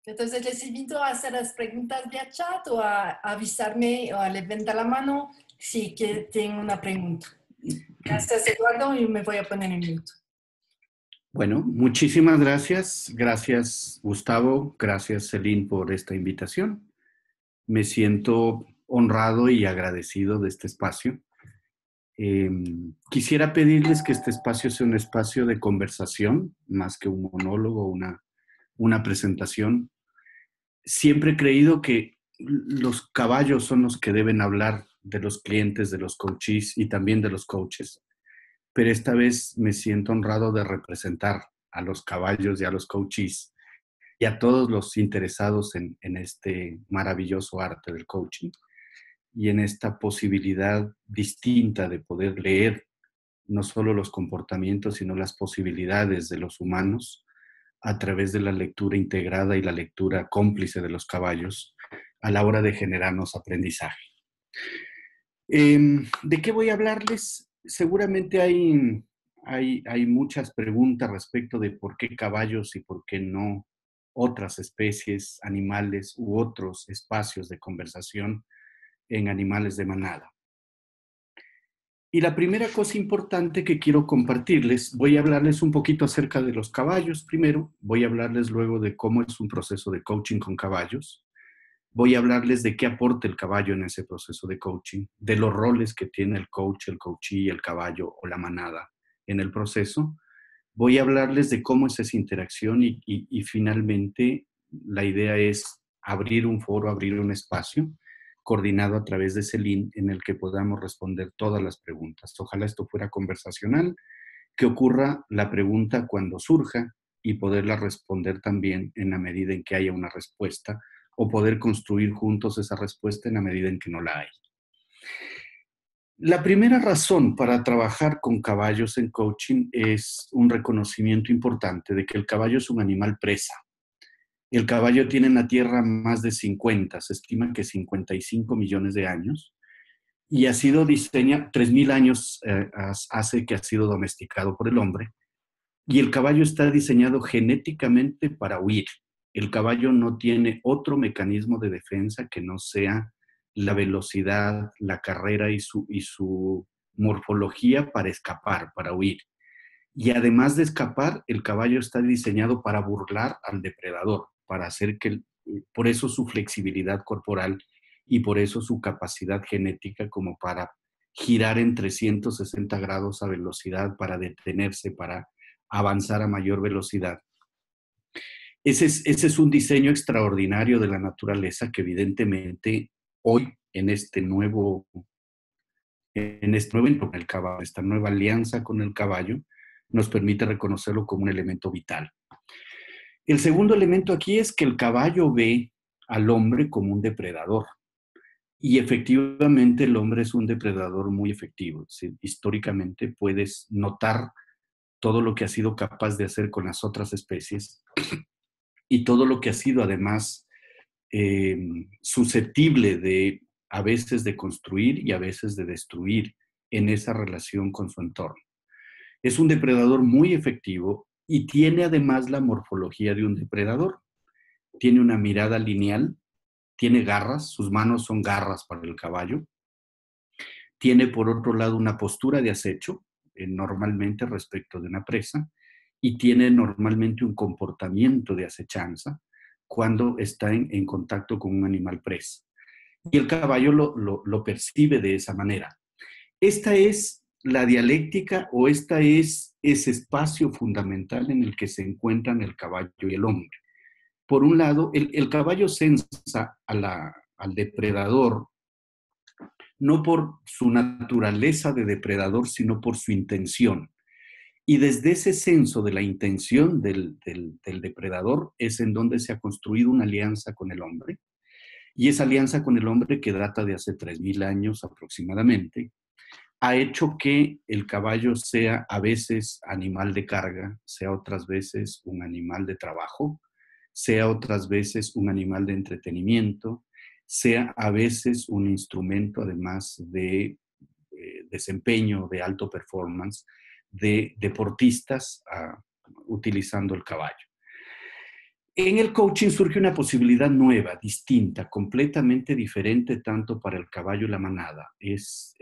Entonces les invito a hacer las preguntas vía chat o a avisarme o a levantar la mano si tienen una pregunta. Gracias, Eduardo, y me voy a poner en mute. Bueno, muchísimas gracias. Gracias, Gustavo. Gracias, Celine, por esta invitación. Me siento honrado y agradecido de este espacio. Quisiera pedirles que este espacio sea un espacio de conversación, más que un monólogo, una presentación. Siempre he creído que los caballos son los que deben hablar de los clientes, de los coaches y también de los coaches. Pero esta vez me siento honrado de representar a los caballos y a los coaches y a todos los interesados en este maravilloso arte del coaching y en esta posibilidad distinta de poder leer no solo los comportamientos, sino las posibilidades de los humanos a través de la lectura integrada y la lectura cómplice de los caballos a la hora de generarnos aprendizaje. ¿De qué voy a hablarles? Seguramente hay muchas preguntas respecto de por qué caballos y por qué no otras especies, animales u otros espacios de conversación en animales de manada. Y la primera cosa importante que quiero compartirles, voy a hablarles un poquito acerca de los caballos primero, voy a hablarles luego de cómo es un proceso de coaching con caballos, voy a hablarles de qué aporta el caballo en ese proceso de coaching, de los roles que tiene el coach, el coachee, el caballo o la manada en el proceso. Voy a hablarles de cómo es esa interacción y finalmente la idea es abrir un foro, abrir un espacio coordinado a través de Celine en el que podamos responder todas las preguntas. Ojalá esto fuera conversacional, que ocurra la pregunta cuando surja y poderla responder también en la medida en que haya una respuesta o poder construir juntos esa respuesta en la medida en que no la hay. La primera razón para trabajar con caballos en coaching es un reconocimiento importante de que el caballo es un animal presa. El caballo tiene en la Tierra más de 50, se estima que 55 millones de años, y ha sido diseñado, 3.000 años hace que ha sido domesticado por el hombre, y el caballo está diseñado genéticamente para huir. El caballo no tiene otro mecanismo de defensa que no sea la velocidad, la carrera y su morfología para escapar, para huir. Y además de escapar, el caballo está diseñado para burlar al depredador, para hacer que, por eso su flexibilidad corporal y por eso su capacidad genética como para girar en 360 grados a velocidad, para detenerse, para avanzar a mayor velocidad. Ese es un diseño extraordinario de la naturaleza que evidentemente hoy en este nuevo encuentro con el caballo, esta nueva alianza con el caballo, nos permite reconocerlo como un elemento vital. El segundo elemento aquí es que el caballo ve al hombre como un depredador. Y efectivamente el hombre es un depredador muy efectivo. ¿Sí? Históricamente puedes notar todo lo que ha sido capaz de hacer con las otras especies y todo lo que ha sido además susceptible de a veces de construir y a veces de destruir en esa relación con su entorno. Es un depredador muy efectivo y tiene además la morfología de un depredador. Tiene una mirada lineal, tiene garras, sus manos son garras para el caballo. Tiene por otro lado una postura de acecho, normalmente respecto de una presa, y tiene normalmente un comportamiento de acechanza cuando está en contacto con un animal presa. Y el caballo lo percibe de esa manera. Esta es la dialéctica o esta es ese espacio fundamental en el que se encuentran el caballo y el hombre. Por un lado, el caballo sensa al depredador no por su naturaleza de depredador, sino por su intención. Y desde ese senso de la intención del depredador es en donde se ha construido una alianza con el hombre. Y esa alianza con el hombre, que data de hace 3.000 años aproximadamente, ha hecho que el caballo sea a veces animal de carga, sea otras veces un animal de trabajo, sea otras veces un animal de entretenimiento, sea a veces un instrumento además de desempeño, de alto performance, de deportistas utilizando el caballo. En el coaching surge una posibilidad nueva, distinta, completamente diferente tanto para el caballo y la manada. Es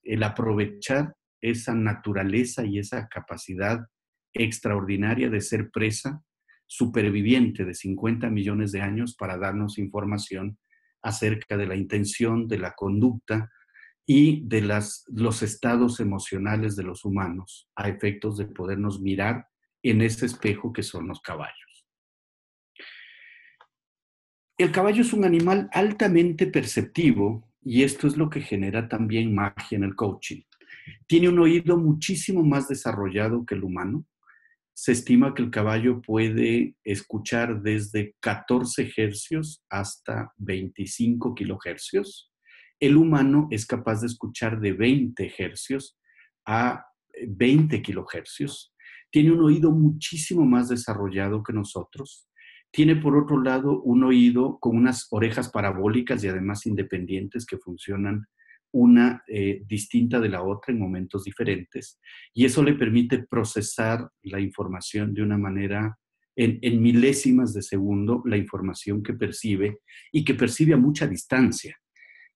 el aprovechar esa naturaleza y esa capacidad extraordinaria de ser presa, superviviente de 50 millones de años para darnos información acerca de la intención, de la conducta y de los estados emocionales de los humanos a efectos de podernos mirar en ese espejo que son los caballos. El caballo es un animal altamente perceptivo y esto es lo que genera también magia en el coaching. Tiene un oído muchísimo más desarrollado que el humano. Se estima que el caballo puede escuchar desde 14 hercios hasta 25 kilohercios. El humano es capaz de escuchar de 20 hercios a 20 kilohercios. Tiene un oído muchísimo más desarrollado que nosotros. Tiene, por otro lado, un oído con unas orejas parabólicas y además independientes que funcionan una distinta de la otra en momentos diferentes. Y eso le permite procesar la información de una manera, en milésimas de segundo, la información que percibe y que percibe a mucha distancia.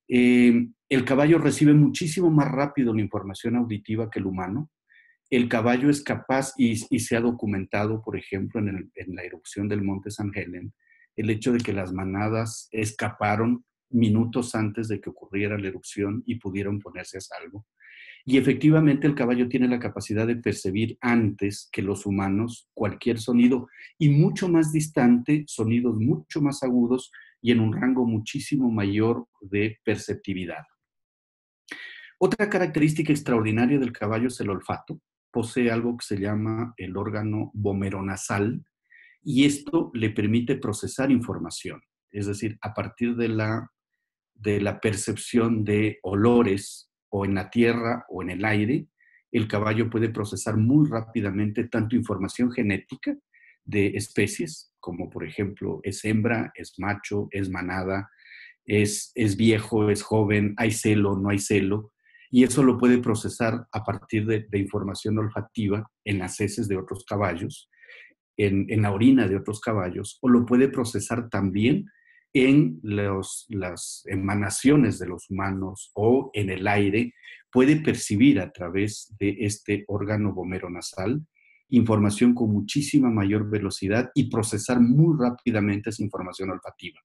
El caballo recibe muchísimo más rápido la información auditiva que el humano. El caballo es capaz, y se ha documentado, por ejemplo, en la erupción del Monte San Helen, el hecho de que las manadas escaparon minutos antes de que ocurriera la erupción y pudieron ponerse a salvo. Y efectivamente el caballo tiene la capacidad de percibir antes que los humanos cualquier sonido y mucho más distante, sonidos mucho más agudos y en un rango muchísimo mayor de perceptividad. Otra característica extraordinaria del caballo es el olfato. Posee algo que se llama el órgano vomeronasal y esto le permite procesar información. Es decir, a partir de la percepción de olores o en la tierra o en el aire, el caballo puede procesar muy rápidamente tanto información genética de especies, como por ejemplo es hembra, es macho, es manada, es viejo, es joven, hay celo, no hay celo, y eso lo puede procesar a partir de información olfativa en las heces de otros caballos, en la orina de otros caballos, o lo puede procesar también en las emanaciones de los humanos o en el aire, puede percibir a través de este órgano vomeronasal información con muchísima mayor velocidad y procesar muy rápidamente esa información olfativa.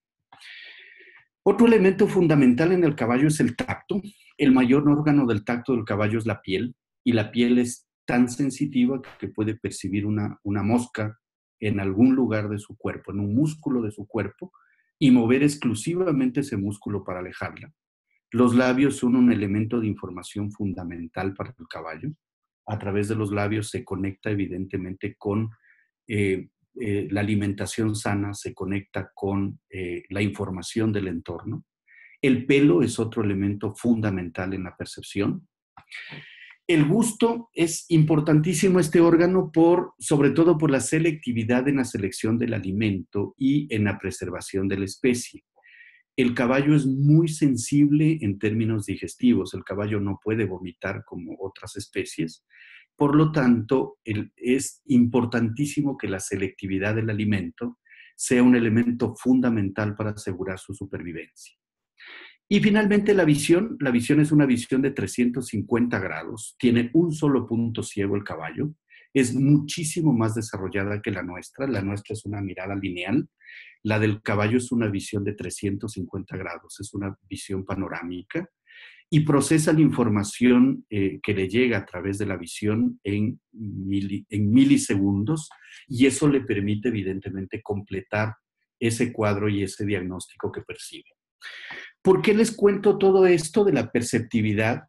Otro elemento fundamental en el caballo es el tacto. El mayor órgano del tacto del caballo es la piel, y la piel es tan sensitiva que puede percibir una mosca en algún lugar de su cuerpo, en un músculo de su cuerpo, y mover exclusivamente ese músculo para alejarla. Los labios son un elemento de información fundamental para el caballo. A través de los labios se conecta evidentemente con la alimentación sana, se conecta con la información del entorno. El pelo es otro elemento fundamental en la percepción. El gusto es importantísimo este órgano sobre todo por la selectividad en la selección del alimento y en la preservación de la especie. El caballo es muy sensible en términos digestivos. El caballo no puede vomitar como otras especies. Por lo tanto, es importantísimo que la selectividad del alimento sea un elemento fundamental para asegurar su supervivencia. Y finalmente la visión es una visión de 350 grados, tiene un solo punto ciego el caballo, es muchísimo más desarrollada que la nuestra es una mirada lineal, la del caballo es una visión de 350 grados, es una visión panorámica y procesa la información que le llega a través de la visión en milisegundos y eso le permite evidentemente completar ese cuadro y ese diagnóstico que percibe. ¿Por qué les cuento todo esto de la perceptividad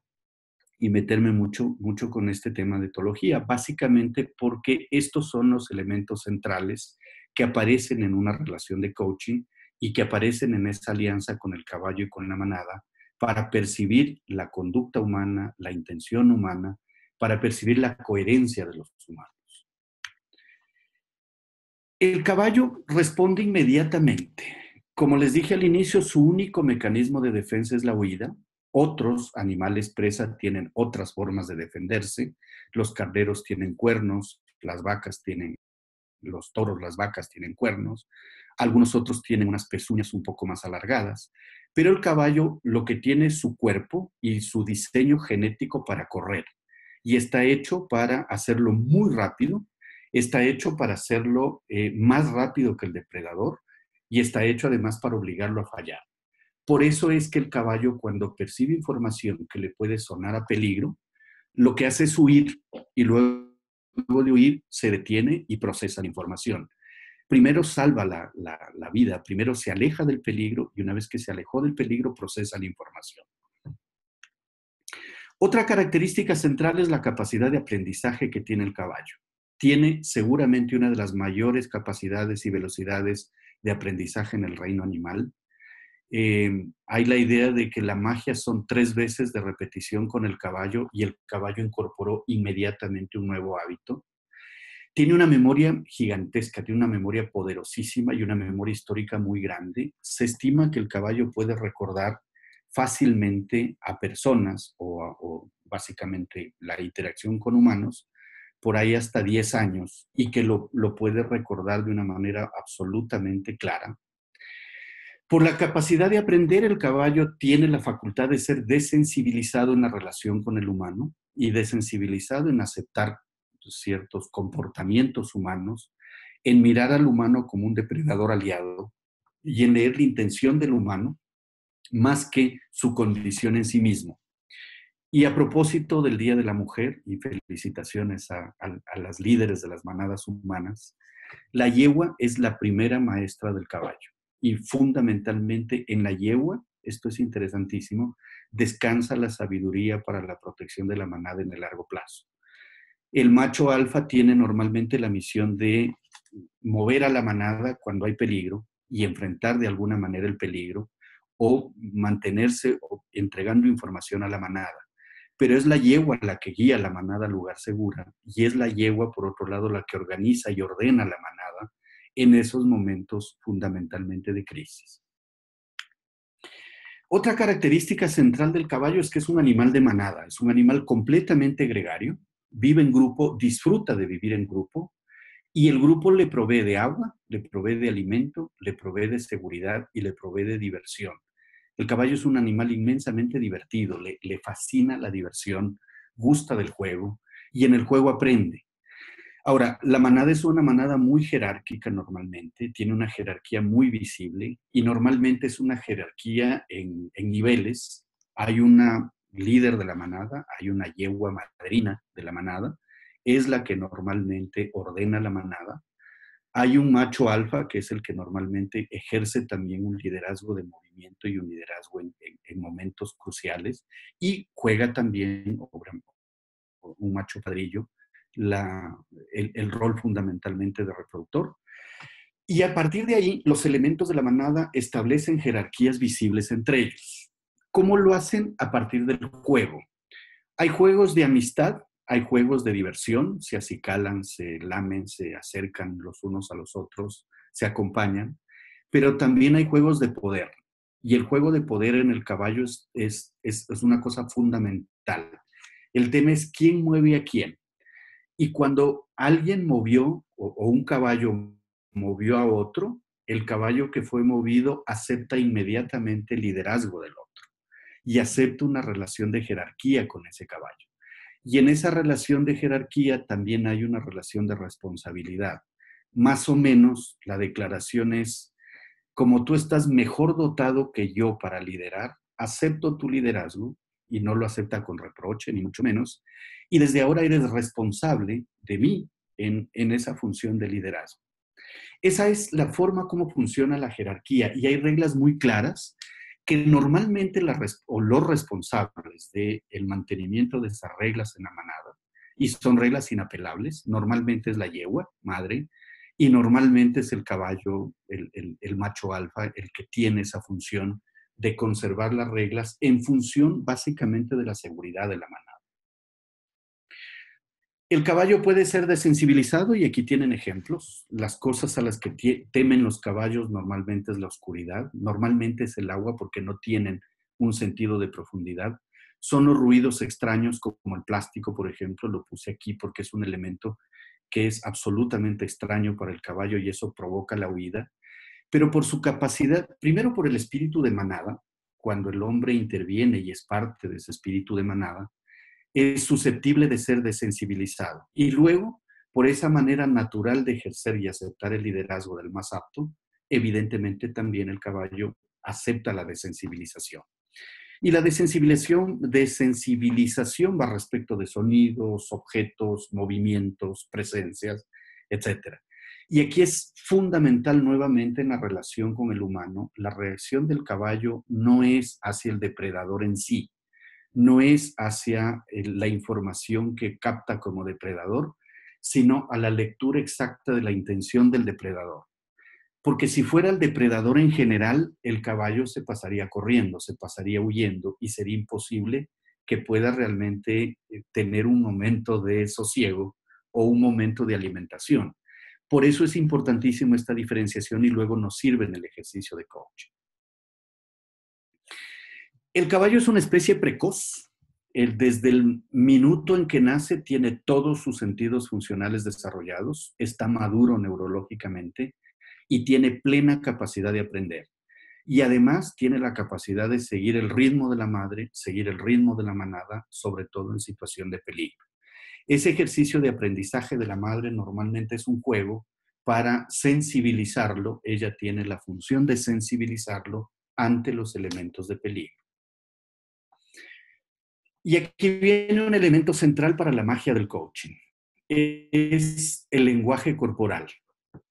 y meterme mucho con este tema de etología? Básicamente porque estos son los elementos centrales que aparecen en una relación de coaching y que aparecen en esa alianza con el caballo y con la manada para percibir la conducta humana, la intención humana, para percibir la coherencia de los humanos. El caballo responde inmediatamente. Como les dije al inicio, su único mecanismo de defensa es la huida. Otros animales presa tienen otras formas de defenderse. Los carneros tienen cuernos, las vacas tienen los toros, las vacas tienen cuernos, algunos otros tienen unas pezuñas un poco más alargadas, pero el caballo lo que tiene es su cuerpo y su diseño genético para correr. Y está hecho para hacerlo muy rápido, está hecho para hacerlo más rápido que el depredador y está hecho además para obligarlo a fallar. Por eso es que el caballo, cuando percibe información que le puede sonar a peligro, lo que hace es huir y luego de huir se detiene y procesa la información. Primero salva la vida, primero se aleja del peligro y una vez que se alejó del peligro procesa la información. Otra característica central es la capacidad de aprendizaje que tiene el caballo. Tiene seguramente una de las mayores capacidades y velocidades de aprendizaje en el reino animal. Hay la idea de que la magia son 3 veces de repetición con el caballo y el caballo incorporó inmediatamente un nuevo hábito. Tiene una memoria gigantesca, tiene una memoria poderosísima y una memoria histórica muy grande. Se estima que el caballo puede recordar fácilmente a personas o básicamente la interacción con humanos por ahí hasta 10 años y que lo puede recordar de una manera absolutamente clara. Por la capacidad de aprender, el caballo tiene la facultad de ser desensibilizado en la relación con el humano y desensibilizado en aceptar ciertos comportamientos humanos, en mirar al humano como un depredador aliado y en leer la intención del humano más que su condición en sí mismo. Y a propósito del Día de la Mujer, y felicitaciones a las líderes de las manadas humanas, la yegua es la primera maestra del caballo. Y fundamentalmente en la yegua, esto es interesantísimo, descansa la sabiduría para la protección de la manada en el largo plazo. El macho alfa tiene normalmente la misión de mover a la manada cuando hay peligro y enfrentar de alguna manera el peligro o mantenerse entregando información a la manada. Pero es la yegua la que guía a la manada al lugar segura y es la yegua, por otro lado, la que organiza y ordena la manada en esos momentos fundamentalmente de crisis. Otra característica central del caballo es que es un animal de manada, es un animal completamente gregario, vive en grupo, disfruta de vivir en grupo y el grupo le provee de agua, le provee de alimento, le provee de seguridad y le provee de diversión. El caballo es un animal inmensamente divertido, le fascina la diversión, gusta del juego y en el juego aprende. Ahora, la manada es una manada muy jerárquica normalmente, tiene una jerarquía muy visible y normalmente es una jerarquía en niveles. Hay una líder de la manada, hay una yegua madrina de la manada, es la que normalmente ordena la manada. Hay un macho alfa que es el que normalmente ejerce también un liderazgo de movimiento y un liderazgo en momentos cruciales y juega también un macho padrillo el rol fundamentalmente de reproductor. Y a partir de ahí, los elementos de la manada establecen jerarquías visibles entre ellos. ¿Cómo lo hacen? A partir del juego. Hay juegos de amistad, hay juegos de diversión, se acicalan, se lamen, se acercan los unos a los otros, se acompañan, pero también hay juegos de poder. Y el juego de poder en el caballo es una cosa fundamental. El tema es quién mueve a quién. Y cuando alguien movió o un caballo movió a otro, el caballo que fue movido acepta inmediatamente el liderazgo del otro y acepta una relación de jerarquía con ese caballo. Y en esa relación de jerarquía también hay una relación de responsabilidad. Más o menos la declaración es, como tú estás mejor dotado que yo para liderar, acepto tu liderazgo y no lo acepta con reproche, ni mucho menos, y desde ahora eres responsable de mí en esa función de liderazgo. Esa es la forma como funciona la jerarquía y hay reglas muy claras que normalmente los responsables del mantenimiento de esas reglas en la manada, y son reglas inapelables, normalmente es la yegua, madre, y normalmente es el caballo, el macho alfa, el que tiene esa función de conservar las reglas en función básicamente de la seguridad de la manada. El caballo puede ser desensibilizado y aquí tienen ejemplos. Las cosas a las que temen los caballos normalmente es la oscuridad, normalmente es el agua porque no tienen un sentido de profundidad. Son los ruidos extraños como el plástico, por ejemplo, lo puse aquí porque es un elemento que es absolutamente extraño para el caballo y eso provoca la huida, pero por su capacidad, primero por el espíritu de manada, cuando el hombre interviene y es parte de ese espíritu de manada, es susceptible de ser desensibilizado. Y luego, por esa manera natural de ejercer y aceptar el liderazgo del más apto, evidentemente también el caballo acepta la desensibilización. Y la desensibilización va respecto de sonidos, objetos, movimientos, presencias, etc. Y aquí es fundamental nuevamente en la relación con el humano, la reacción del caballo no es hacia el depredador en sí, no es hacia la información que capta como depredador, sino a la lectura exacta de la intención del depredador. Porque si fuera el depredador en general, el caballo se pasaría corriendo, se pasaría huyendo y sería imposible que pueda realmente tener un momento de sosiego o un momento de alimentación. Por eso es importantísima esta diferenciación y luego nos sirve en el ejercicio de coaching. El caballo es una especie precoz. Desde el minuto en que nace tiene todos sus sentidos funcionales desarrollados, está maduro neurológicamente y tiene plena capacidad de aprender. Y además tiene la capacidad de seguir el ritmo de la madre, seguir el ritmo de la manada, sobre todo en situación de peligro. Ese ejercicio de aprendizaje de la madre normalmente es un juego para sensibilizarlo. Ella tiene la función de sensibilizarlo ante los elementos de peligro. Y aquí viene un elemento central para la magia del coaching. Es el lenguaje corporal.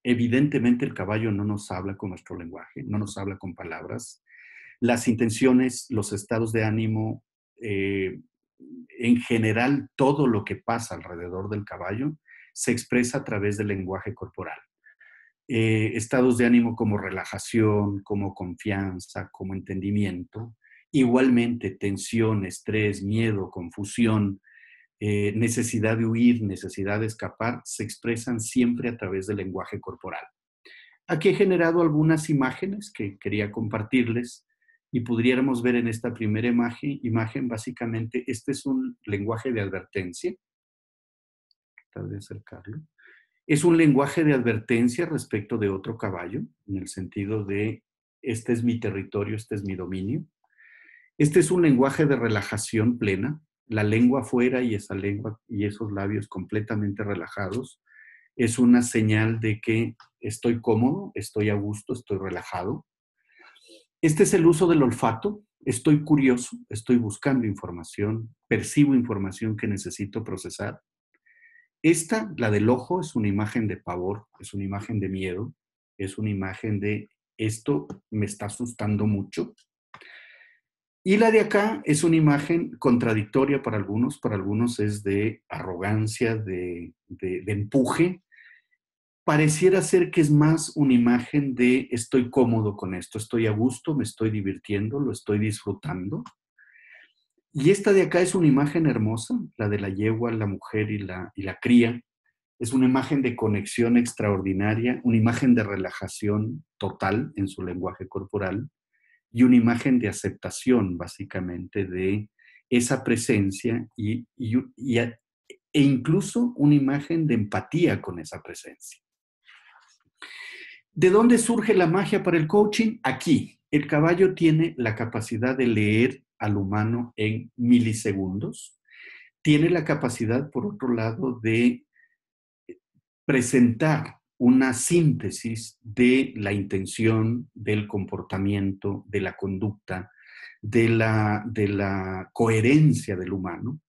Evidentemente el caballo no nos habla con nuestro lenguaje, no nos habla con palabras. Las intenciones, los estados de ánimo, en general todo lo que pasa alrededor del caballo se expresa a través del lenguaje corporal. Estados de ánimo como relajación, como confianza, como entendimiento. Igualmente tensión, estrés, miedo, confusión, necesidad de huir, necesidad de escapar, se expresan siempre a través del lenguaje corporal. Aquí he generado algunas imágenes que quería compartirles y pudiéramos ver en esta primera imagen básicamente, este es un lenguaje de advertencia. Tratar de acercarlo. Es un lenguaje de advertencia respecto de otro caballo, en el sentido de, este es mi territorio, este es mi dominio. Este es un lenguaje de relajación plena, la lengua afuera y esa lengua y esos labios completamente relajados. Es una señal de que estoy cómodo, estoy a gusto, estoy relajado. Este es el uso del olfato. Estoy curioso, estoy buscando información, percibo información que necesito procesar. Esta, la del ojo, es una imagen de pavor, es una imagen de miedo, es una imagen de esto me está asustando mucho. Y la de acá es una imagen contradictoria para algunos es de arrogancia, de empuje. Pareciera ser que es más una imagen de estoy cómodo con esto, estoy a gusto, me estoy divirtiendo, lo estoy disfrutando. Y esta de acá es una imagen hermosa, la de la yegua, la mujer y la cría. Es una imagen de conexión extraordinaria, una imagen de relajación total en su lenguaje corporal y una imagen de aceptación, básicamente, de esa presencia e incluso una imagen de empatía con esa presencia. ¿De dónde surge la magia para el coaching? Aquí, el caballo tiene la capacidad de leer al humano en milisegundos. Tiene la capacidad, por otro lado, de presentar una síntesis de la intención, del comportamiento, de la conducta, de la coherencia del humano,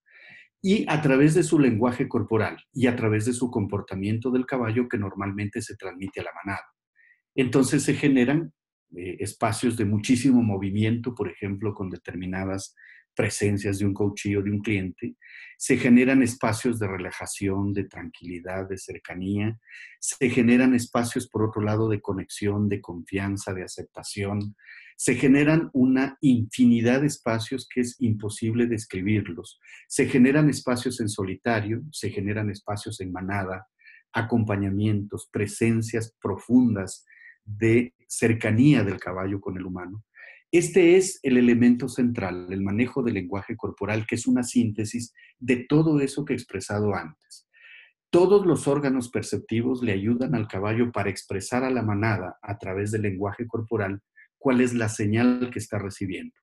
y a través de su lenguaje corporal y a través de su comportamiento del caballo que normalmente se transmite a la manada. Entonces se generan espacios de muchísimo movimiento, por ejemplo, con determinadas presencias de un coachee o de un cliente. Se generan espacios de relajación, de tranquilidad, de cercanía. Se generan espacios, por otro lado, de conexión, de confianza, de aceptación. Se generan una infinidad de espacios que es imposible describirlos. Se generan espacios en solitario, se generan espacios en manada, acompañamientos, presencias profundas de cercanía del caballo con el humano. Este es el elemento central, el manejo del lenguaje corporal, que es una síntesis de todo eso que he expresado antes. Todos los órganos perceptivos le ayudan al caballo para expresar a la manada a través del lenguaje corporal cuál es la señal que está recibiendo.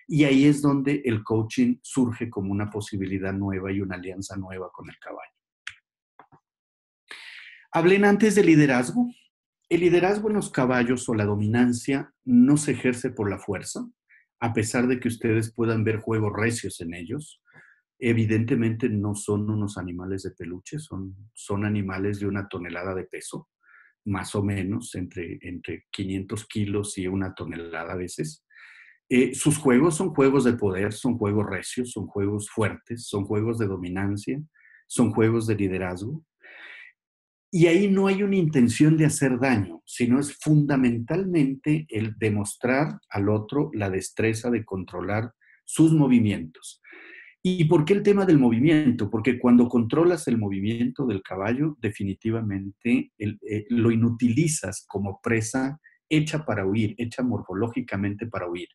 Y ahí es donde el coaching surge como una posibilidad nueva y una alianza nueva con el caballo. Hablen antes de liderazgo. El liderazgo en los caballos o la dominancia no se ejerce por la fuerza, a pesar de que ustedes puedan ver juegos recios en ellos. Evidentemente no son unos animales de peluche, son animales de 1 tonelada de peso, más o menos, entre 500 kilos y 1 tonelada a veces. Sus juegos son juegos de poder, son juegos recios, son juegos fuertes, son juegos de dominancia, son juegos de liderazgo. Y ahí no hay una intención de hacer daño, sino es fundamentalmente el demostrar al otro la destreza de controlar sus movimientos. ¿Y por qué el tema del movimiento? Porque cuando controlas el movimiento del caballo, definitivamente lo inutilizas como presa hecha para huir, hecha morfológicamente para huir.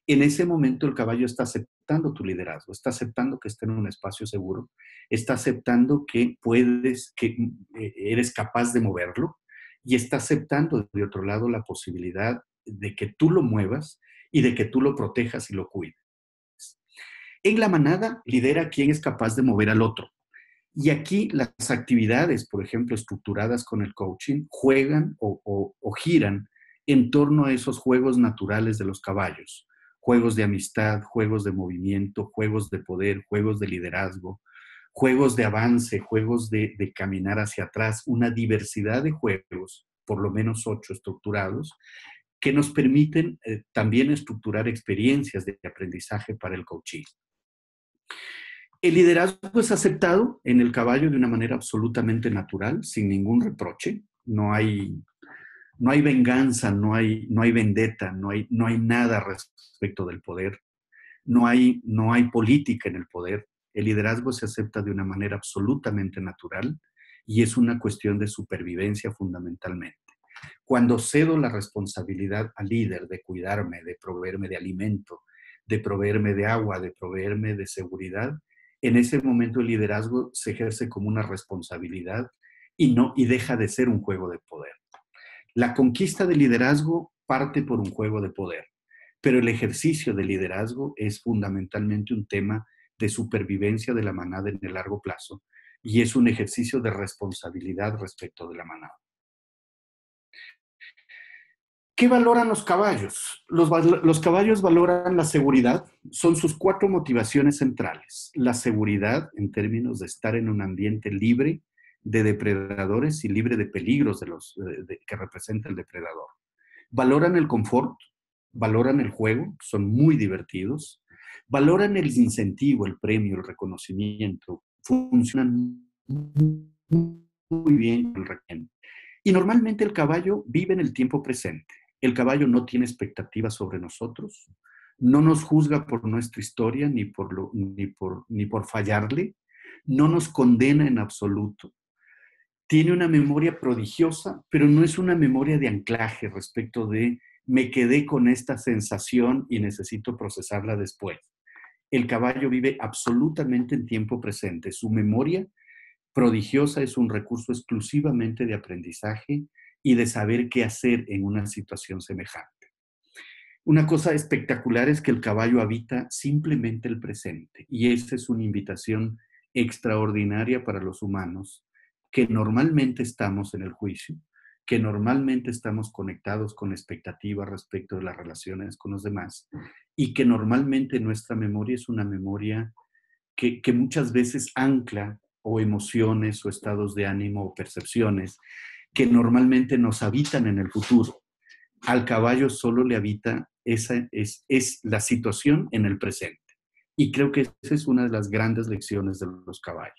En ese momento el caballo está aceptando tu liderazgo, está aceptando que esté en un espacio seguro, está aceptando que eres capaz de moverlo y está aceptando de otro lado la posibilidad de que tú lo muevas y de que tú lo protejas y lo cuides. En la manada lidera quien es capaz de mover al otro. Y aquí las actividades, por ejemplo, estructuradas con el coaching, juegan o giran en torno a esos juegos naturales de los caballos. Juegos de amistad, juegos de movimiento, juegos de poder, juegos de liderazgo, juegos de avance, juegos de caminar hacia atrás, una diversidad de juegos, por lo menos 8 estructurados, que nos permiten también estructurar experiencias de aprendizaje para el coaching. El liderazgo es aceptado en el caballo de una manera absolutamente natural, sin ningún reproche. No hay venganza, no hay vendetta, no hay nada respecto del poder. No hay política en el poder. El liderazgo se acepta de una manera absolutamente natural y es una cuestión de supervivencia fundamentalmente. Cuando cedo la responsabilidad al líder de cuidarme, de proveerme de alimento, de proveerme de agua, de proveerme de seguridad, en ese momento el liderazgo se ejerce como una responsabilidad y deja de ser un juego de poder. La conquista del liderazgo parte por un juego de poder, pero el ejercicio del liderazgo es fundamentalmente un tema de supervivencia de la manada en el largo plazo y es un ejercicio de responsabilidad respecto de la manada. ¿Qué valoran los caballos? Los caballos valoran la seguridad. Son sus 4 motivaciones centrales. La seguridad en términos de estar en un ambiente libre de depredadores y libre de peligros que representa el depredador. Valoran el confort, valoran el juego, son muy divertidos. Valoran el incentivo, el premio, el reconocimiento. Funcionan muy bien el requiem. Y normalmente el caballo vive en el tiempo presente. El caballo no tiene expectativas sobre nosotros, no nos juzga por nuestra historia ni por fallarle, no nos condena en absoluto. Tiene una memoria prodigiosa, pero no es una memoria de anclaje respecto de me quedé con esta sensación y necesito procesarla después. El caballo vive absolutamente en tiempo presente. Su memoria prodigiosa es un recurso exclusivamente de aprendizaje y de saber qué hacer en una situación semejante. Una cosa espectacular es que el caballo habita simplemente el presente y esa es una invitación extraordinaria para los humanos que normalmente estamos en el juicio, que normalmente estamos conectados con expectativas respecto de las relaciones con los demás y que normalmente nuestra memoria es una memoria que muchas veces ancla o emociones o estados de ánimo o percepciones que normalmente nos habitan en el futuro. Al caballo solo le habita es la situación en el presente. Y creo que esa es una de las grandes lecciones de los caballos.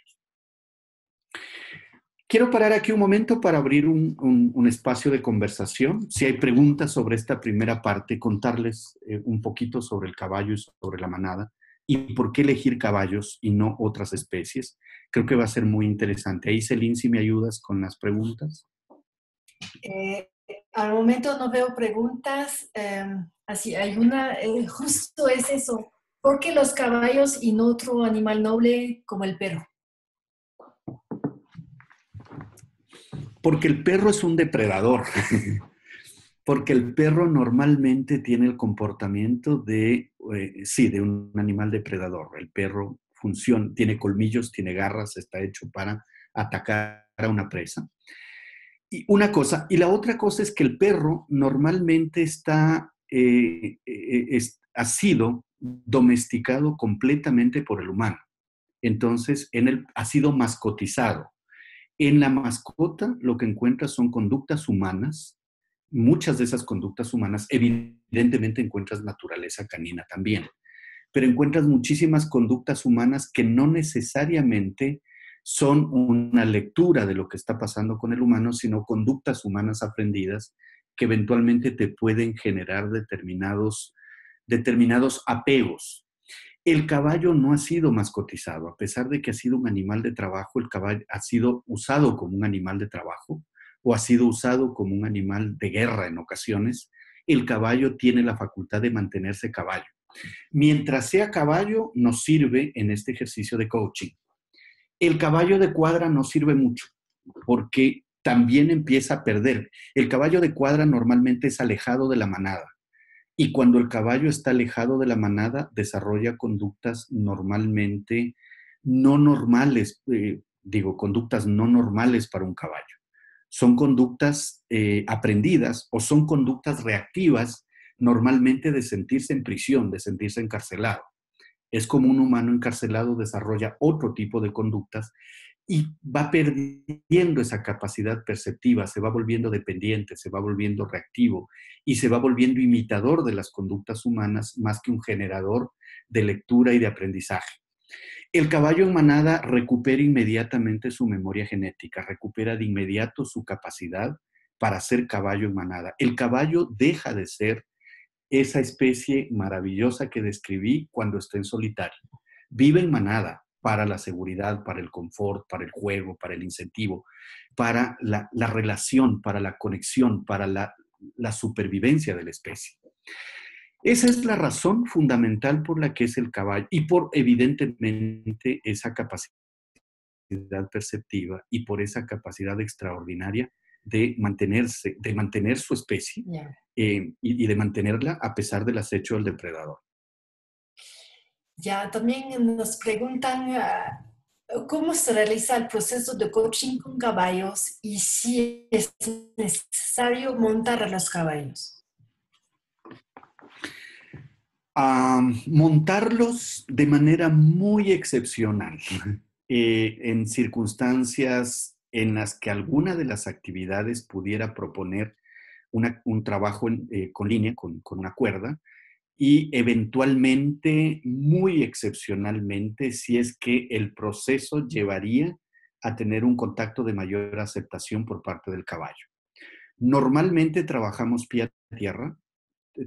Quiero parar aquí un momento para abrir un espacio de conversación. Si hay preguntas sobre esta primera parte, contarles un poquito sobre el caballo y sobre la manada y por qué elegir caballos y no otras especies. Creo que va a ser muy interesante. Ahí, Celine, si me ayudas con las preguntas. Al momento no veo preguntas. Así, hay una, justo es eso. ¿Por qué los caballos y no otro animal noble como el perro? Porque el perro es un depredador. Porque el perro normalmente tiene el comportamiento sí, de un animal depredador. El perro tiene colmillos, tiene garras, está hecho para atacar a una presa. Y una cosa, y la otra cosa es que el perro normalmente ha sido domesticado completamente por el humano. Entonces, ha sido mascotizado. En la mascota lo que encuentras son conductas humanas. Muchas de esas conductas humanas, evidentemente encuentras naturaleza canina también, pero encuentras muchísimas conductas humanas que no necesariamente son una lectura de lo que está pasando con el humano, sino conductas humanas aprendidas que eventualmente te pueden generar determinados apegos. El caballo no ha sido mascotizado, a pesar de que ha sido un animal de trabajo. El caballo ha sido usado como un animal de trabajo o ha sido usado como un animal de guerra en ocasiones. El caballo tiene la facultad de mantenerse caballo. Mientras sea caballo, nos sirve en este ejercicio de coaching. El caballo de cuadra no sirve mucho porque también empieza a perder. El caballo de cuadra normalmente es alejado de la manada. Y cuando el caballo está alejado de la manada, desarrolla conductas normalmente no normales, conductas no normales para un caballo. Son conductas aprendidas o son conductas reactivas normalmente de sentirse en prisión, de sentirse encarcelado. Es como un humano encarcelado desarrolla otro tipo de conductas y va perdiendo esa capacidad perceptiva, se va volviendo dependiente, se va volviendo reactivo y se va volviendo imitador de las conductas humanas más que un generador de lectura y de aprendizaje. El caballo en manada recupera inmediatamente su memoria genética, recupera de inmediato su capacidad para ser caballo en manada. El caballo deja de ser esa especie maravillosa que describí cuando está en solitario. Vive en manada para la seguridad, para el confort, para el juego, para el incentivo, para la relación, para la conexión, para la supervivencia de la especie. Esa es la razón fundamental por la que es el caballo y por, evidentemente, esa capacidad perceptiva y por esa capacidad extraordinaria de mantenerse, de mantener su especie y de mantenerla a pesar del acecho del depredador. Ya también nos preguntan cómo se realiza el proceso de coaching con caballos y si es necesario montar a los caballos. Montarlos de manera muy excepcional, en circunstancias en las que alguna de las actividades pudiera proponer un trabajo con línea, con una cuerda, y eventualmente, muy excepcionalmente, si es que el proceso llevaría a tener un contacto de mayor aceptación por parte del caballo. Normalmente trabajamos pie a tierra.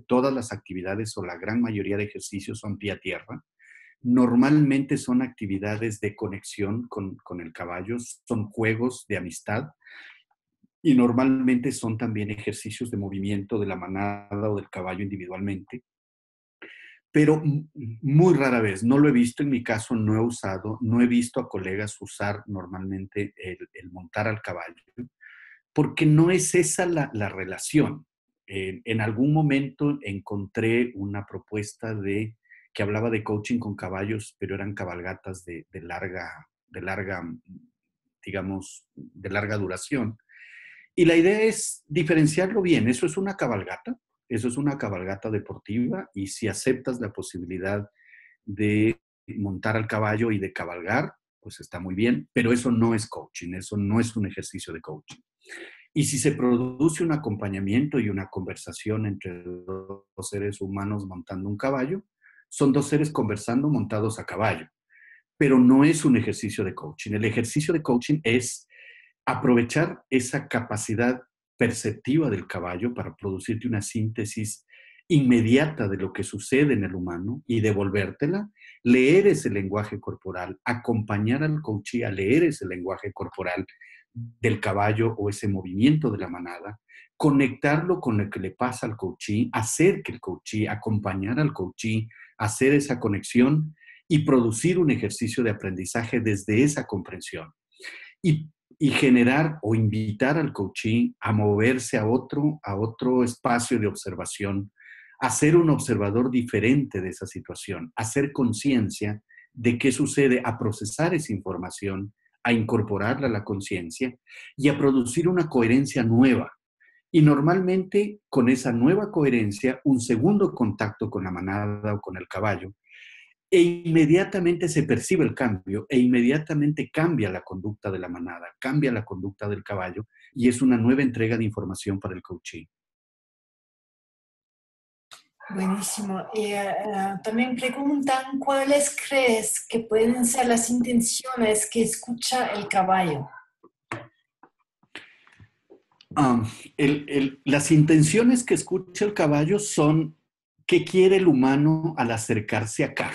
Todas las actividades o la gran mayoría de ejercicios son pie a tierra. Normalmente son actividades de conexión con el caballo, son juegos de amistad y normalmente son también ejercicios de movimiento de la manada o del caballo individualmente. Pero muy rara vez, no lo he visto, en mi caso no he usado, no he visto a colegas usar normalmente el montar al caballo, porque no es esa la relación. En algún momento encontré una propuesta que hablaba de coaching con caballos, pero eran cabalgatas de larga duración. Y la idea es diferenciarlo bien. Eso es una cabalgata deportiva, y si aceptas la posibilidad de montar al caballo y de cabalgar, pues está muy bien, pero eso no es coaching, eso no es un ejercicio de coaching. Y si se produce un acompañamiento y una conversación entre dos seres humanos montando un caballo, son dos seres conversando montados a caballo, pero no es un ejercicio de coaching. El ejercicio de coaching es aprovechar esa capacidad perceptiva del caballo para producirte una síntesis inmediata de lo que sucede en el humano y devolvértela, leer ese lenguaje corporal, acompañar al coachee a leer ese lenguaje corporal del caballo o ese movimiento de la manada, conectarlo con lo que le pasa al coachee, hacer que el coachee, acompañar al coachee, hacer esa conexión y producir un ejercicio de aprendizaje desde esa comprensión. Y y generar o invitar al coachee a moverse a otro espacio de observación, a ser un observador diferente de esa situación, a hacer conciencia de qué sucede, a procesar esa información, a incorporarla a la conciencia y a producir una coherencia nueva. Y normalmente con esa nueva coherencia, un segundo contacto con la manada o con el caballo, e inmediatamente se percibe el cambio, e inmediatamente cambia la conducta de la manada, cambia la conducta del caballo, y es una nueva entrega de información para el coachee. Buenísimo. Y también preguntan, ¿cuáles crees que pueden ser las intenciones que escucha el caballo? Las intenciones que escucha el caballo son: ¿qué quiere el humano al acercarse acá?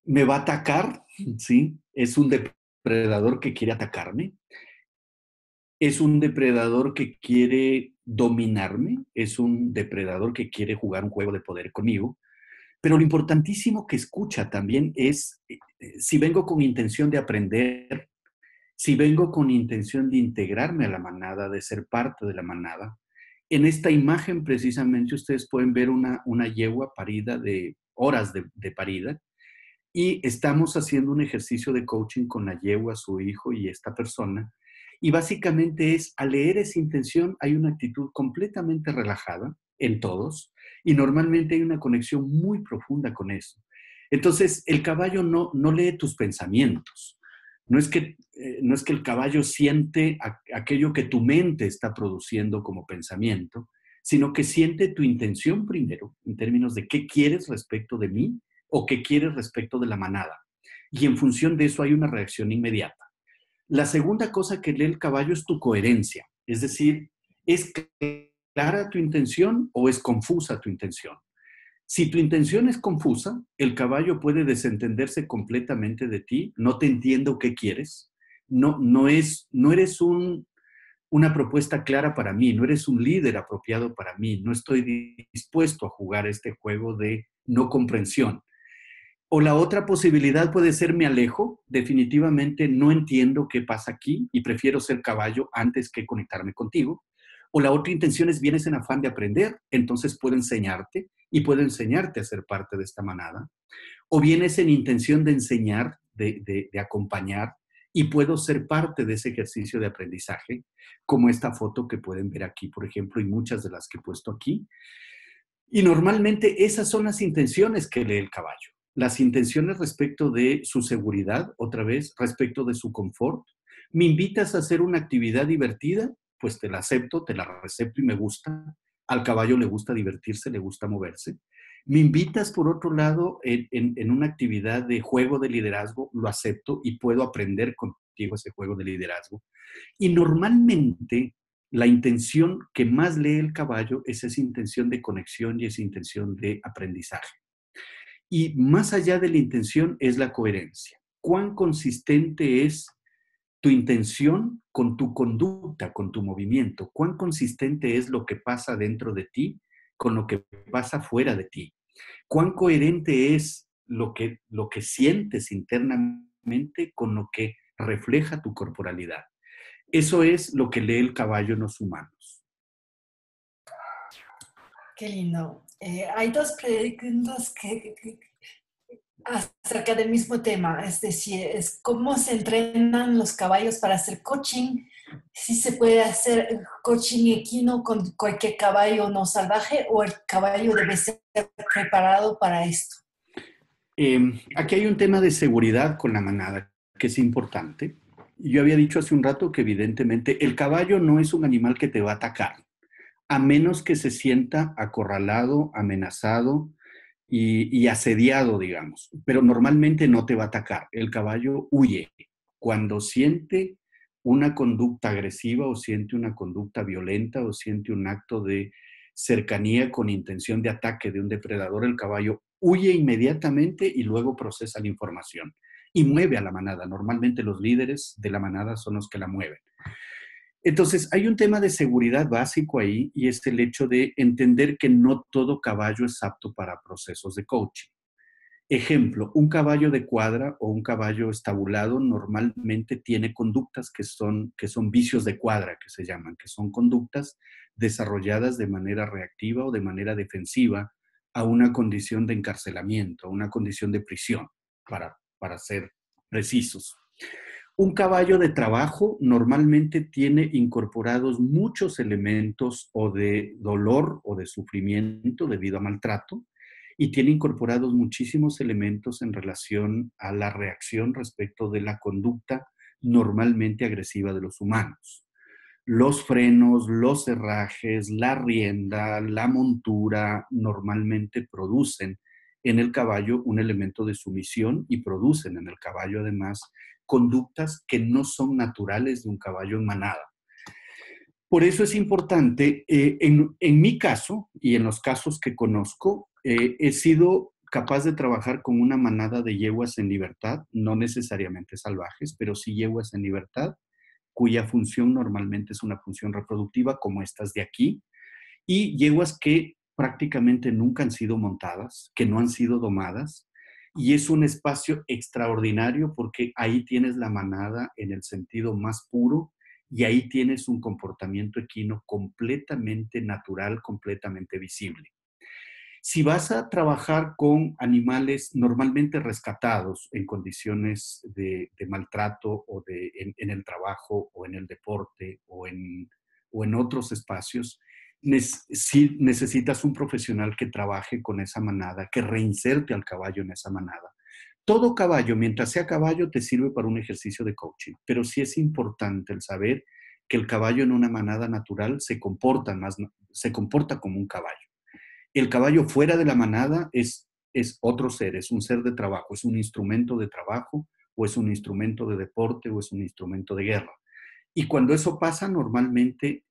¿Me va a atacar? ¿Sí? ¿Es un depredador que quiere atacarme? ¿Es un depredador que quiere dominarme? ¿Es un depredador que quiere jugar un juego de poder conmigo? Pero lo importantísimo que escucha también es si vengo con intención de aprender, si vengo con intención de integrarme a la manada, de ser parte de la manada. En esta imagen precisamente ustedes pueden ver una yegua parida de horas de parida, y estamos haciendo un ejercicio de coaching con la yegua, su hijo y esta persona. Y básicamente es, al leer esa intención, hay una actitud completamente relajada en todos y normalmente hay una conexión muy profunda con eso. Entonces, el caballo no lee tus pensamientos. No es que el caballo siente aquello que tu mente está produciendo como pensamiento, sino que siente tu intención primero, en términos de qué quieres respecto de mí o qué quieres respecto de la manada. Y en función de eso hay una reacción inmediata. La segunda cosa que lee el caballo es tu coherencia. Es decir, ¿es clara tu intención o es confusa tu intención? Si tu intención es confusa, el caballo puede desentenderse completamente de ti. No te entiendo qué quieres. No eres una propuesta clara para mí. No eres un líder apropiado para mí. No estoy dispuesto a jugar este juego de no comprensión. O la otra posibilidad puede ser: me alejo, definitivamente no entiendo qué pasa aquí y prefiero ser caballo antes que conectarme contigo. O la otra intención es: vienes en afán de aprender, entonces puedo enseñarte y puedo enseñarte a ser parte de esta manada. O vienes en intención de enseñar, de acompañar, y puedo ser parte de ese ejercicio de aprendizaje, como esta foto que pueden ver aquí, por ejemplo, y muchas de las que he puesto aquí. Y normalmente esas son las intenciones que lee el caballo. Las intenciones respecto de su seguridad, otra vez, respecto de su confort. ¿Me invitas a hacer una actividad divertida? Pues te la acepto, te la recepto y me gusta. Al caballo le gusta divertirse, le gusta moverse. ¿Me invitas, por otro lado, en una actividad de juego de liderazgo? Lo acepto y puedo aprender contigo ese juego de liderazgo. Y normalmente la intención que más lee el caballo es esa intención de conexión y esa intención de aprendizaje. Y más allá de la intención es la coherencia. ¿Cuán consistente es tu intención con tu conducta, con tu movimiento? ¿Cuán consistente es lo que pasa dentro de ti con lo que pasa fuera de ti? ¿Cuán coherente es lo que sientes internamente con lo que refleja tu corporalidad? Eso es lo que lee el caballo en los humanos. Qué lindo. Hay dos preguntas acerca del mismo tema, es decir, es cómo se entrenan los caballos para hacer coaching, si se puede hacer coaching equino con cualquier caballo no salvaje o el caballo debe ser preparado para esto. Aquí hay un tema de seguridad con la manada que es importante. Yo había dicho hace un rato que evidentemente el caballo no es un animal que te va a atacar, a menos que se sienta acorralado, amenazado y asediado, digamos. Pero normalmente no te va a atacar. El caballo huye. Cuando siente una conducta agresiva o siente una conducta violenta o siente un acto de cercanía con intención de ataque de un depredador, el caballo huye inmediatamente y luego procesa la información y mueve a la manada. Normalmente los líderes de la manada son los que la mueven. Entonces, hay un tema de seguridad básico ahí y es el hecho de entender que no todo caballo es apto para procesos de coaching. Ejemplo, un caballo de cuadra o un caballo estabulado normalmente tiene conductas que son vicios de cuadra, que se llaman, que son conductas desarrolladas de manera reactiva o de manera defensiva a una condición de encarcelamiento, a una condición de prisión, para ser precisos. Un caballo de trabajo normalmente tiene incorporados muchos elementos o de dolor o de sufrimiento debido a maltrato y tiene incorporados muchísimos elementos en relación a la reacción respecto de la conducta normalmente agresiva de los humanos. Los frenos, los herrajes, la rienda, la montura normalmente producen en el caballo un elemento de sumisión y producen en el caballo además conductas que no son naturales de un caballo en manada. Por eso es importante, en mi caso y en los casos que conozco, he sido capaz de trabajar con una manada de yeguas en libertad, no necesariamente salvajes, pero sí yeguas en libertad, cuya función normalmente es una función reproductiva como estas de aquí, y yeguas que prácticamente nunca han sido montadas, que no han sido domadas, y es un espacio extraordinario porque ahí tienes la manada en el sentido más puro y ahí tienes un comportamiento equino completamente natural, completamente visible. Si vas a trabajar con animales normalmente rescatados en condiciones de maltrato o en el trabajo o en el deporte o en otros espacios, sí necesitas un profesional que trabaje con esa manada, que reinserte al caballo en esa manada. Todo caballo, mientras sea caballo, te sirve para un ejercicio de coaching, pero sí es importante el saber que el caballo en una manada natural se comporta como un caballo. El caballo fuera de la manada es otro ser, es un ser de trabajo, es un instrumento de trabajo, o es un instrumento de deporte, o es un instrumento de guerra. Y cuando eso pasa normalmente,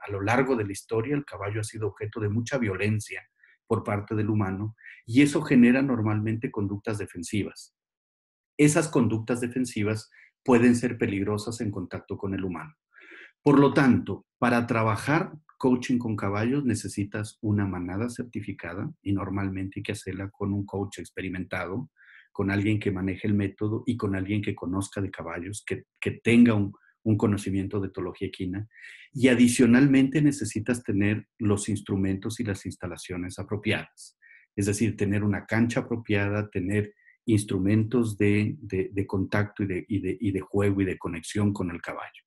a lo largo de la historia, el caballo ha sido objeto de mucha violencia por parte del humano, y eso genera normalmente conductas defensivas. Esas conductas defensivas pueden ser peligrosas en contacto con el humano. Por lo tanto, para trabajar coaching con caballos necesitas una manada certificada y normalmente hay que hacerla con un coach experimentado, con alguien que maneje el método y con alguien que conozca de caballos, que tenga un conocimiento de etología equina. Y adicionalmente necesitas tener los instrumentos y las instalaciones apropiadas. Es decir, tener una cancha apropiada, tener instrumentos de contacto y de juego y de conexión con el caballo.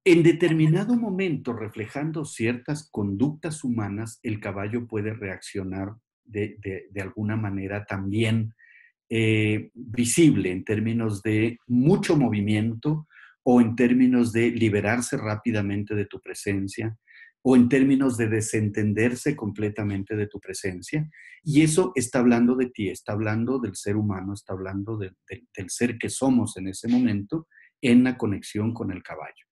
En determinado momento, reflejando ciertas conductas humanas, el caballo puede reaccionar de alguna manera también visible en términos de mucho movimiento o en términos de liberarse rápidamente de tu presencia o en términos de desentenderse completamente de tu presencia. Y eso está hablando de ti, está hablando del ser humano, está hablando del ser que somos en ese momento en la conexión con el caballo.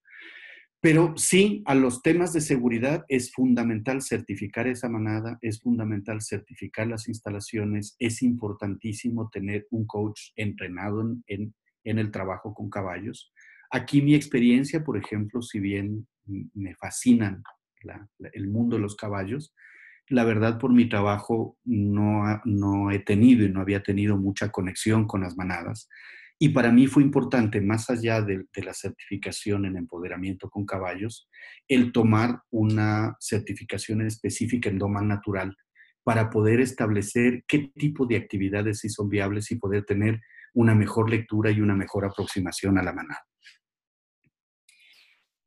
Pero sí, a los temas de seguridad es fundamental certificar esa manada, es fundamental certificar las instalaciones, es importantísimo tener un coach entrenado en el trabajo con caballos. Aquí mi experiencia, por ejemplo, si bien me fascinan el mundo de los caballos, la verdad por mi trabajo no he tenido y no había tenido mucha conexión con las manadas. Y para mí fue importante, más allá de la certificación en empoderamiento con caballos, el tomar una certificación específica en doma natural para poder establecer qué tipo de actividades sí son viables y poder tener una mejor lectura y una mejor aproximación a la manada.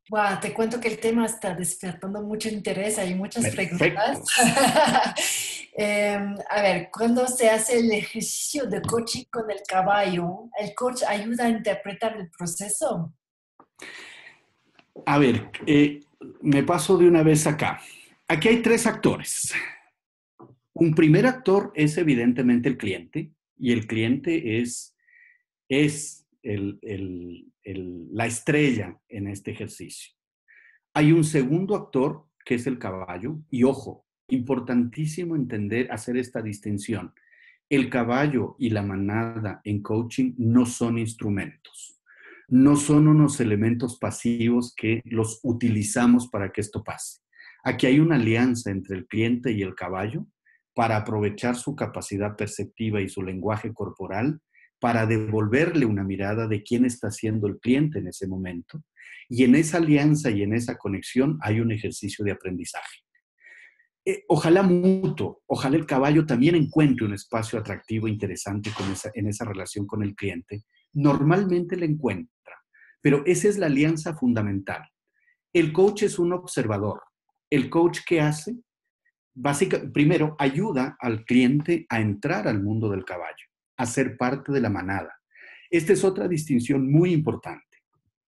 Wow, te cuento que el tema está despertando mucho interés, hay muchas preguntas. Perfecto. A ver, cuando se hace el ejercicio de coaching con el caballo, ¿el coach ayuda a interpretar el proceso? A ver, me paso de una vez acá. Aquí hay 3 actores. Un primer actor es evidentemente el cliente, y el cliente es la estrella en este ejercicio. Hay un segundo actor que es el caballo, y ojo, importantísimo hacer esta distinción. El caballo y la manada en coaching no son instrumentos, no son unos elementos pasivos que los utilizamos para que esto pase. Aquí hay una alianza entre el cliente y el caballo para aprovechar su capacidad perceptiva y su lenguaje corporal para devolverle una mirada de quién está siendo el cliente en ese momento. Y en esa alianza y en esa conexión hay un ejercicio de aprendizaje. Ojalá mutuo, ojalá el caballo también encuentre un espacio atractivo, interesante en esa relación con el cliente. Normalmente lo encuentra, pero esa es la alianza fundamental. El coach es un observador. ¿El coach qué hace? Básicamente, primero, ayuda al cliente a entrar al mundo del caballo, a ser parte de la manada. Esta es otra distinción muy importante.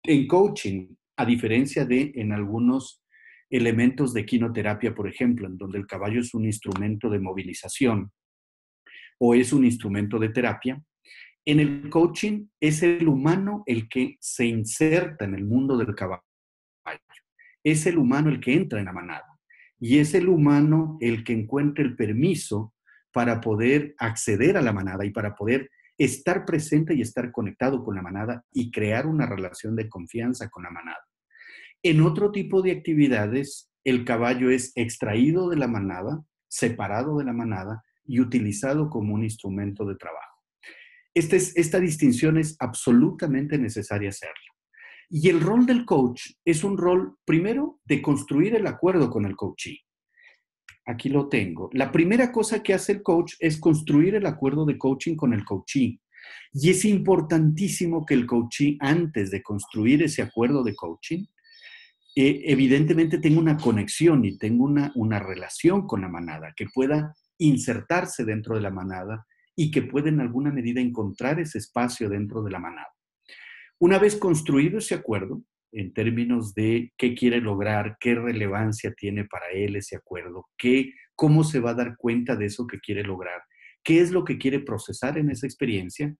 En coaching, a diferencia de en algunos elementos de quinoterapia, por ejemplo, en donde el caballo es un instrumento de movilización o es un instrumento de terapia, en el coaching es el humano el que se inserta en el mundo del caballo. Es el humano el que entra en la manada. Y es el humano el que encuentra el permiso para poder acceder a la manada y para poder estar presente y estar conectado con la manada y crear una relación de confianza con la manada. En otro tipo de actividades, el caballo es extraído de la manada, separado de la manada y utilizado como un instrumento de trabajo. Esta distinción es absolutamente necesaria hacerla. Y el rol del coach es un rol, primero, de construir el acuerdo con el coachee. Aquí lo tengo. La primera cosa que hace el coach es construir el acuerdo de coaching con el coachee. Y es importantísimo que el coachee, antes de construir ese acuerdo de coaching, evidentemente tenga una conexión y tenga una relación con la manada, que pueda insertarse dentro de la manada y que pueda en alguna medida encontrar ese espacio dentro de la manada. Una vez construido ese acuerdo, en términos de qué quiere lograr, qué relevancia tiene para él ese acuerdo, cómo se va a dar cuenta de eso que quiere lograr, qué es lo que quiere procesar en esa experiencia,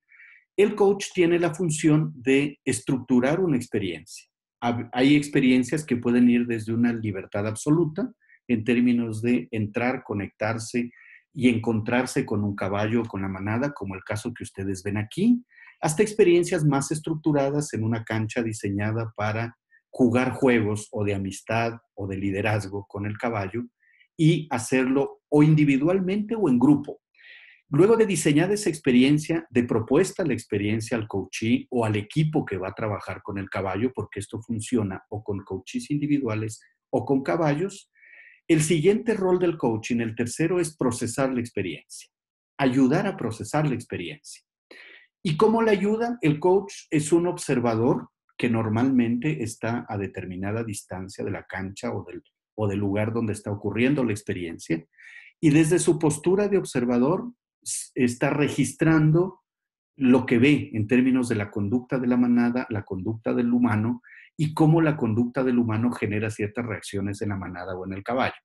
el coach tiene la función de estructurar una experiencia. Hay experiencias que pueden ir desde una libertad absoluta, en términos de entrar, conectarse y encontrarse con un caballo o con la manada, como el caso que ustedes ven aquí, hasta experiencias más estructuradas en una cancha diseñada para jugar juegos o de amistad o de liderazgo con el caballo y hacerlo o individualmente o en grupo. Luego de diseñar esa experiencia, de propuesta la experiencia al coachee o al equipo que va a trabajar con el caballo, porque esto funciona o con coaches individuales o con caballos, el siguiente rol del coaching, el tercero, es procesar la experiencia, ayudar a procesar la experiencia. ¿Y cómo le ayuda? El coach es un observador que normalmente está a determinada distancia de la cancha o del lugar donde está ocurriendo la experiencia, y desde su postura de observador está registrando lo que ve en términos de la conducta de la manada, la conducta del humano y cómo la conducta del humano genera ciertas reacciones en la manada o en el caballo.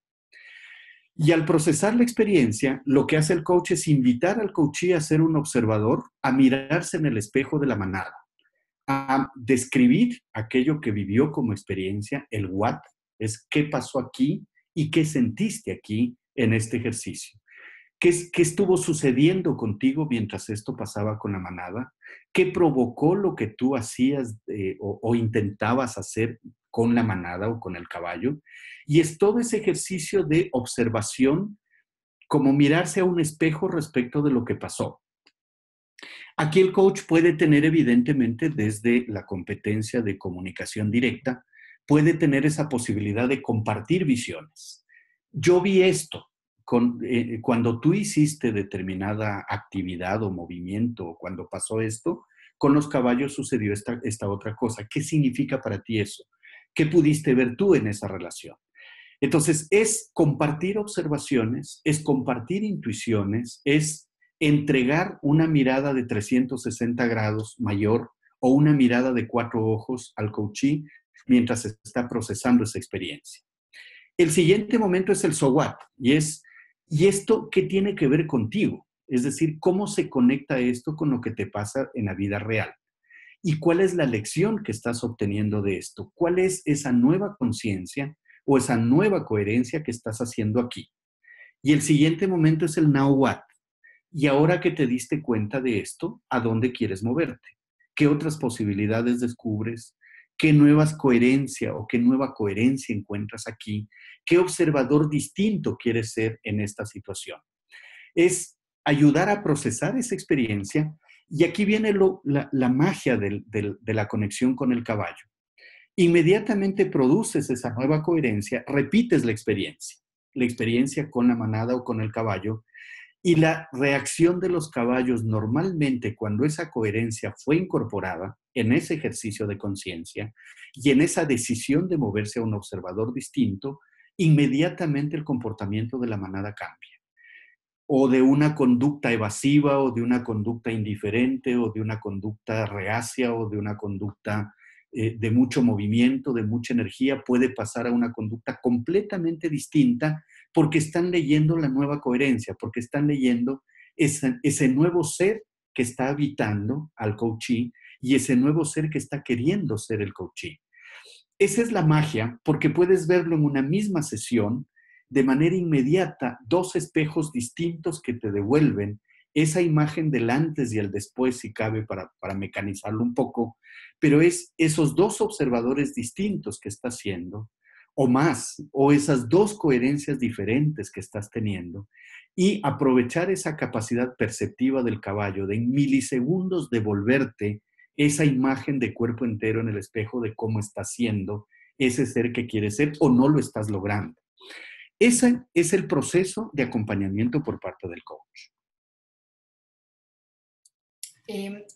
Y al procesar la experiencia, lo que hace el coach es invitar al coachee a ser un observador, a mirarse en el espejo de la manada, a describir aquello que vivió como experiencia, el what, es qué pasó aquí y qué sentiste aquí en este ejercicio. ¿Qué estuvo sucediendo contigo mientras esto pasaba con la manada? ¿Qué provocó lo que tú hacías o intentabas hacer con la manada o con el caballo? Y es todo ese ejercicio de observación, como mirarse a un espejo respecto de lo que pasó. Aquí el coach puede tener evidentemente desde la competencia de comunicación directa, puede tener esa posibilidad de compartir visiones. Yo vi esto. Cuando tú hiciste determinada actividad o movimiento, o cuando pasó esto, con los caballos sucedió esta otra cosa. ¿Qué significa para ti eso? ¿Qué pudiste ver tú en esa relación? Entonces, es compartir observaciones, es compartir intuiciones, es entregar una mirada de 360 grados mayor o una mirada de 4 ojos al coachee mientras se está procesando esa experiencia. El siguiente momento es el so what, ¿y esto qué tiene que ver contigo? Es decir, ¿cómo se conecta esto con lo que te pasa en la vida real? ¿Y cuál es la lección que estás obteniendo de esto? ¿Cuál es esa nueva conciencia o esa nueva coherencia que estás haciendo aquí? Y el siguiente momento es el now what. Y ahora que te diste cuenta de esto, ¿a dónde quieres moverte? ¿Qué otras posibilidades descubres? qué nuevas coherencias o qué nueva coherencia encuentras aquí, qué observador distinto quieres ser en esta situación. Es ayudar a procesar esa experiencia y aquí viene la magia de la conexión con el caballo. Inmediatamente produces esa nueva coherencia, repites la experiencia con la manada o con el caballo, y la reacción de los caballos normalmente cuando esa coherencia fue incorporada en ese ejercicio de conciencia y en esa decisión de moverse a un observador distinto, inmediatamente el comportamiento de la manada cambia. O de una conducta evasiva, o de una conducta indiferente, o de una conducta reacia, o de una conducta de mucho movimiento, de mucha energía, puede pasar a una conducta completamente distinta porque están leyendo la nueva coherencia, porque están leyendo ese nuevo ser que está habitando al coachee y ese nuevo ser que está queriendo ser el coachee. Esa es la magia, porque puedes verlo en una misma sesión, de manera inmediata, dos espejos distintos que te devuelven esa imagen del antes y el después, si cabe, para mecanizarlo un poco, pero es esos dos observadores distintos que estás haciendo, o más, o esas dos coherencias diferentes que estás teniendo, y aprovechar esa capacidad perceptiva del caballo de en milisegundos devolverte esa imagen de cuerpo entero en el espejo de cómo estás siendo ese ser que quieres ser o no lo estás logrando. Ese es el proceso de acompañamiento por parte del coach.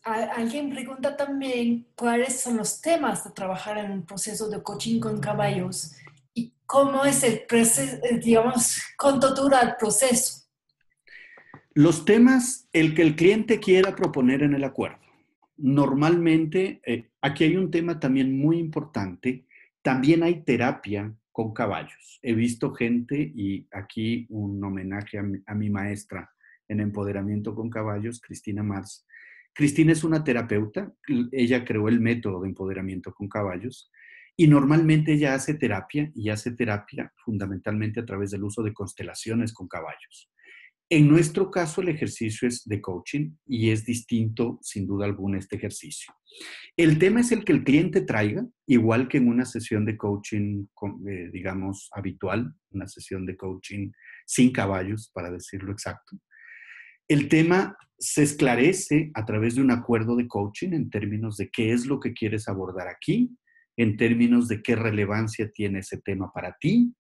Alguien pregunta también cuáles son los temas de trabajar en un proceso de coaching con caballos y cómo es el proceso, digamos, cuánto dura el proceso. Los temas, el que el cliente quiera proponer en el acuerdo. Normalmente, aquí hay un tema también muy importante, también hay terapia con caballos. He visto gente, y aquí un homenaje a mi maestra en empoderamiento con caballos, Cristina Mars. Cristina es una terapeuta, ella creó el método de empoderamiento con caballos y normalmente ella hace terapia y hace terapia fundamentalmente a través del uso de constelaciones con caballos. En nuestro caso, el ejercicio es de coaching y es distinto, sin duda alguna, este ejercicio. El tema es el que el cliente traiga, igual que en una sesión de coaching, digamos, habitual, una sesión de coaching sin caballos, para decirlo exacto. El tema se esclarece a través de un acuerdo de coaching en términos de qué es lo que quieres abordar aquí, en términos de qué relevancia tiene ese tema para ti,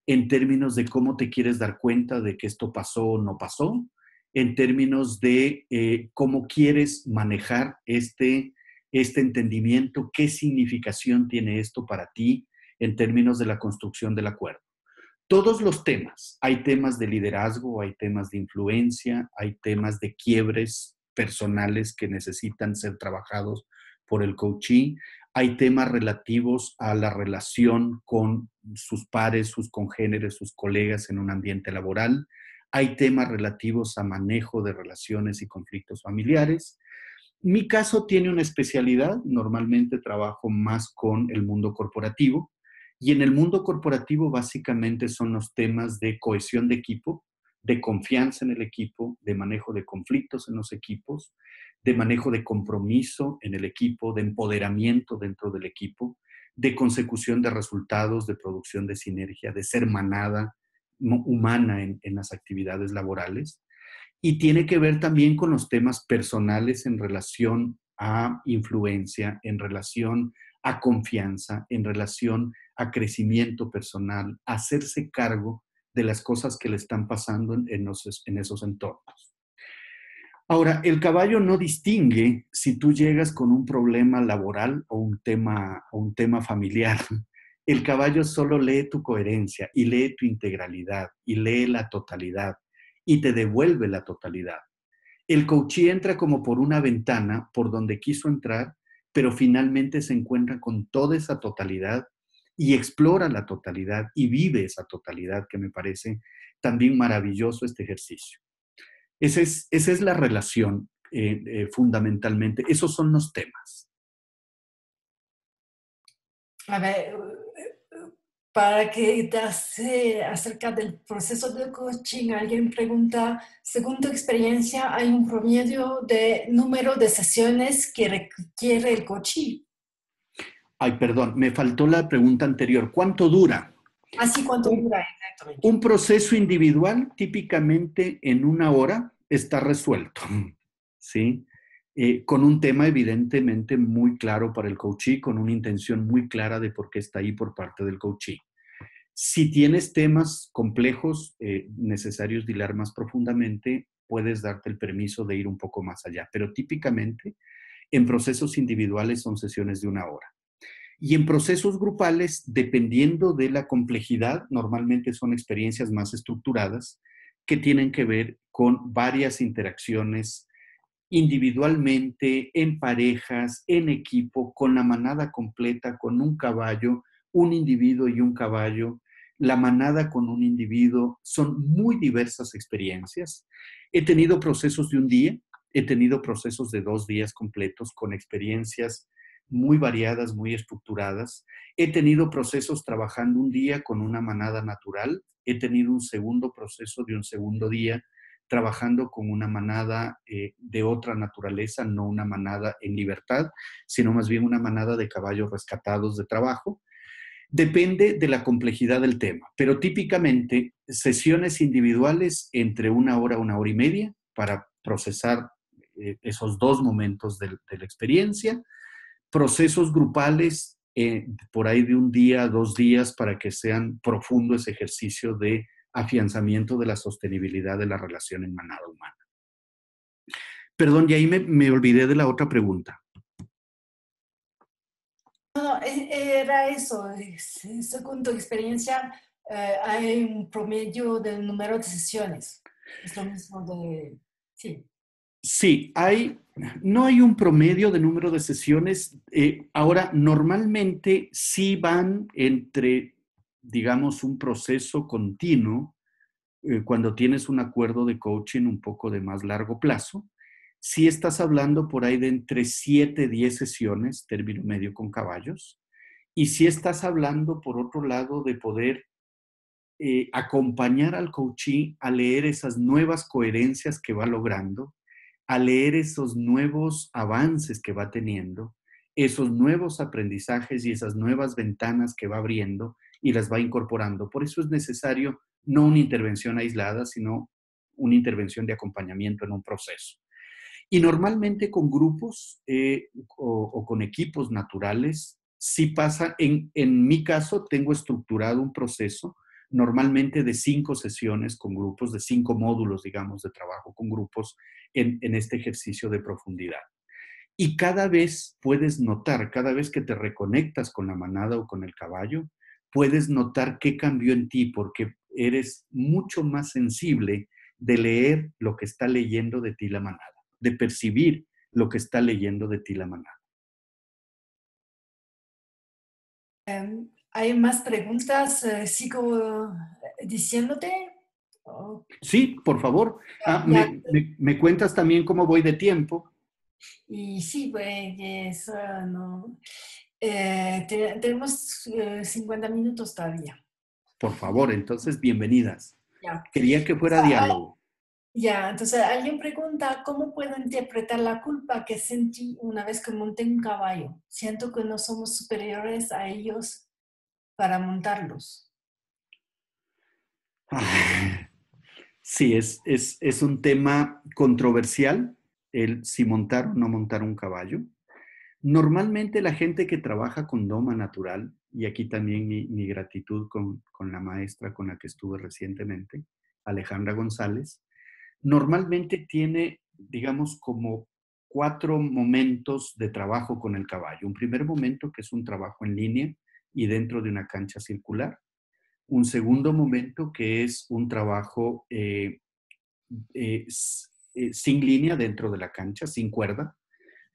en términos de cómo te quieres dar cuenta de que esto pasó o no pasó, en términos de cómo quieres manejar este entendimiento, qué significación tiene esto para ti en términos de la construcción del acuerdo. Todos los temas, hay temas de liderazgo, hay temas de influencia, hay temas de quiebres personales que necesitan ser trabajados por el coachee, hay temas relativos a la relación con sus pares, sus congéneres, sus colegas en un ambiente laboral, hay temas relativos a manejo de relaciones y conflictos familiares. Mi caso tiene una especialidad, normalmente trabajo más con el mundo corporativo, y en el mundo corporativo básicamente son los temas de cohesión de equipo, de confianza en el equipo, de manejo de conflictos en los equipos, de manejo de compromiso en el equipo, de empoderamiento dentro del equipo, de consecución de resultados, de producción de sinergia, de ser manada humana en las actividades laborales. Y tiene que ver también con los temas personales en relación a influencia, en relación a confianza, en relación a crecimiento personal, hacerse cargo de las cosas que le están pasando en esos entornos. Ahora, el caballo no distingue si tú llegas con un problema laboral o un tema familiar. El caballo solo lee tu coherencia y lee tu integralidad y lee la totalidad y te devuelve la totalidad. El coachee entra como por una ventana por donde quiso entrar, pero finalmente se encuentra con toda esa totalidad y explora la totalidad y vive esa totalidad, que me parece también maravilloso este ejercicio. Esa es la relación fundamentalmente. Esos son los temas. A ver, para que te hace acerca del proceso de coaching, alguien pregunta, según tu experiencia, ¿hay un promedio de número de sesiones que requiere el coaching? Ay, perdón, me faltó la pregunta anterior. ¿Cuánto dura? Así cuánto Un, dura exactamente. un proceso individual típicamente en 1 hora está resuelto, ¿sí? Con un tema evidentemente muy claro para el coachee, con una intención muy clara de por qué está ahí por parte del coachee. Si tienes temas complejos, necesarios de hilar más profundamente, puedes darte el permiso de ir un poco más allá, pero típicamente en procesos individuales son sesiones de 1 hora. Y en procesos grupales, dependiendo de la complejidad, normalmente son experiencias más estructuradas que tienen que ver con varias interacciones individualmente, en parejas, en equipo, con la manada completa, con un caballo, un individuo y un caballo, la manada con un individuo. Son muy diversas experiencias. He tenido procesos de un día, he tenido procesos de 2 días completos con experiencias muy variadas, muy estructuradas. He tenido procesos trabajando un día con una manada natural. He tenido un segundo proceso de un segundo día trabajando con una manada de otra naturaleza, no una manada en libertad, sino más bien una manada de caballos rescatados de trabajo. Depende de la complejidad del tema, pero típicamente sesiones individuales entre 1 hora, 1 hora y media para procesar esos 2 momentos de la experiencia, procesos grupales por ahí de un día, 2 días, para que sean profundo ese ejercicio de afianzamiento de la sostenibilidad de la relación en manada humana. Perdón, y ahí me olvidé de la otra pregunta. No, era eso. Según tu experiencia, hay un promedio del número de sesiones. Es lo mismo de... Sí. Sí, no hay un promedio de número de sesiones. Ahora, normalmente sí van entre, digamos, un proceso continuo, cuando tienes un acuerdo de coaching un poco de más largo plazo. Si estás hablando por ahí de entre 7 y 10 sesiones, término medio con caballos, y si estás hablando, por otro lado, de poder acompañar al coachee a leer esas nuevas coherencias que va logrando, a leer esos nuevos avances que va teniendo, esos nuevos aprendizajes y esas nuevas ventanas que va abriendo y las va incorporando. Por eso es necesario no una intervención aislada, sino una intervención de acompañamiento en un proceso. Y normalmente con grupos o con equipos naturales, sí pasa, en mi caso tengo estructurado un proceso normalmente de 5 sesiones con grupos, de 5 módulos, digamos, de trabajo con grupos en este ejercicio de profundidad. Y cada vez puedes notar, cada vez que te reconectas con la manada o con el caballo, puedes notar qué cambió en ti, porque eres mucho más sensible de leer lo que está leyendo de ti la manada, de percibir lo que está leyendo de ti la manada. ¿Hay más preguntas? ¿Sigo diciéndote? Oh, Sí, por favor. ya, Me cuentas también cómo voy de tiempo. y sí, pues eso no. Tenemos 50 minutos todavía. Por favor, entonces, bienvenidas. Ya. Quería que O fuera sea, diálogo. ya, entonces alguien pregunta, ¿cómo puedo interpretar la culpa que sentí una vez que monté un caballo? Siento que no somos superiores a ellos para montarlos. Sí, es un tema controversial, el si montar o no montar un caballo. Normalmente la gente que trabaja con doma natural, y aquí también mi gratitud con la maestra con la que estuve recientemente, Alejandra González, normalmente tiene, digamos, como 4 momentos de trabajo con el caballo. Un primer momento que es un trabajo en línea y dentro de una cancha circular. Un segundo momento que es un trabajo sin línea dentro de la cancha, sin cuerda.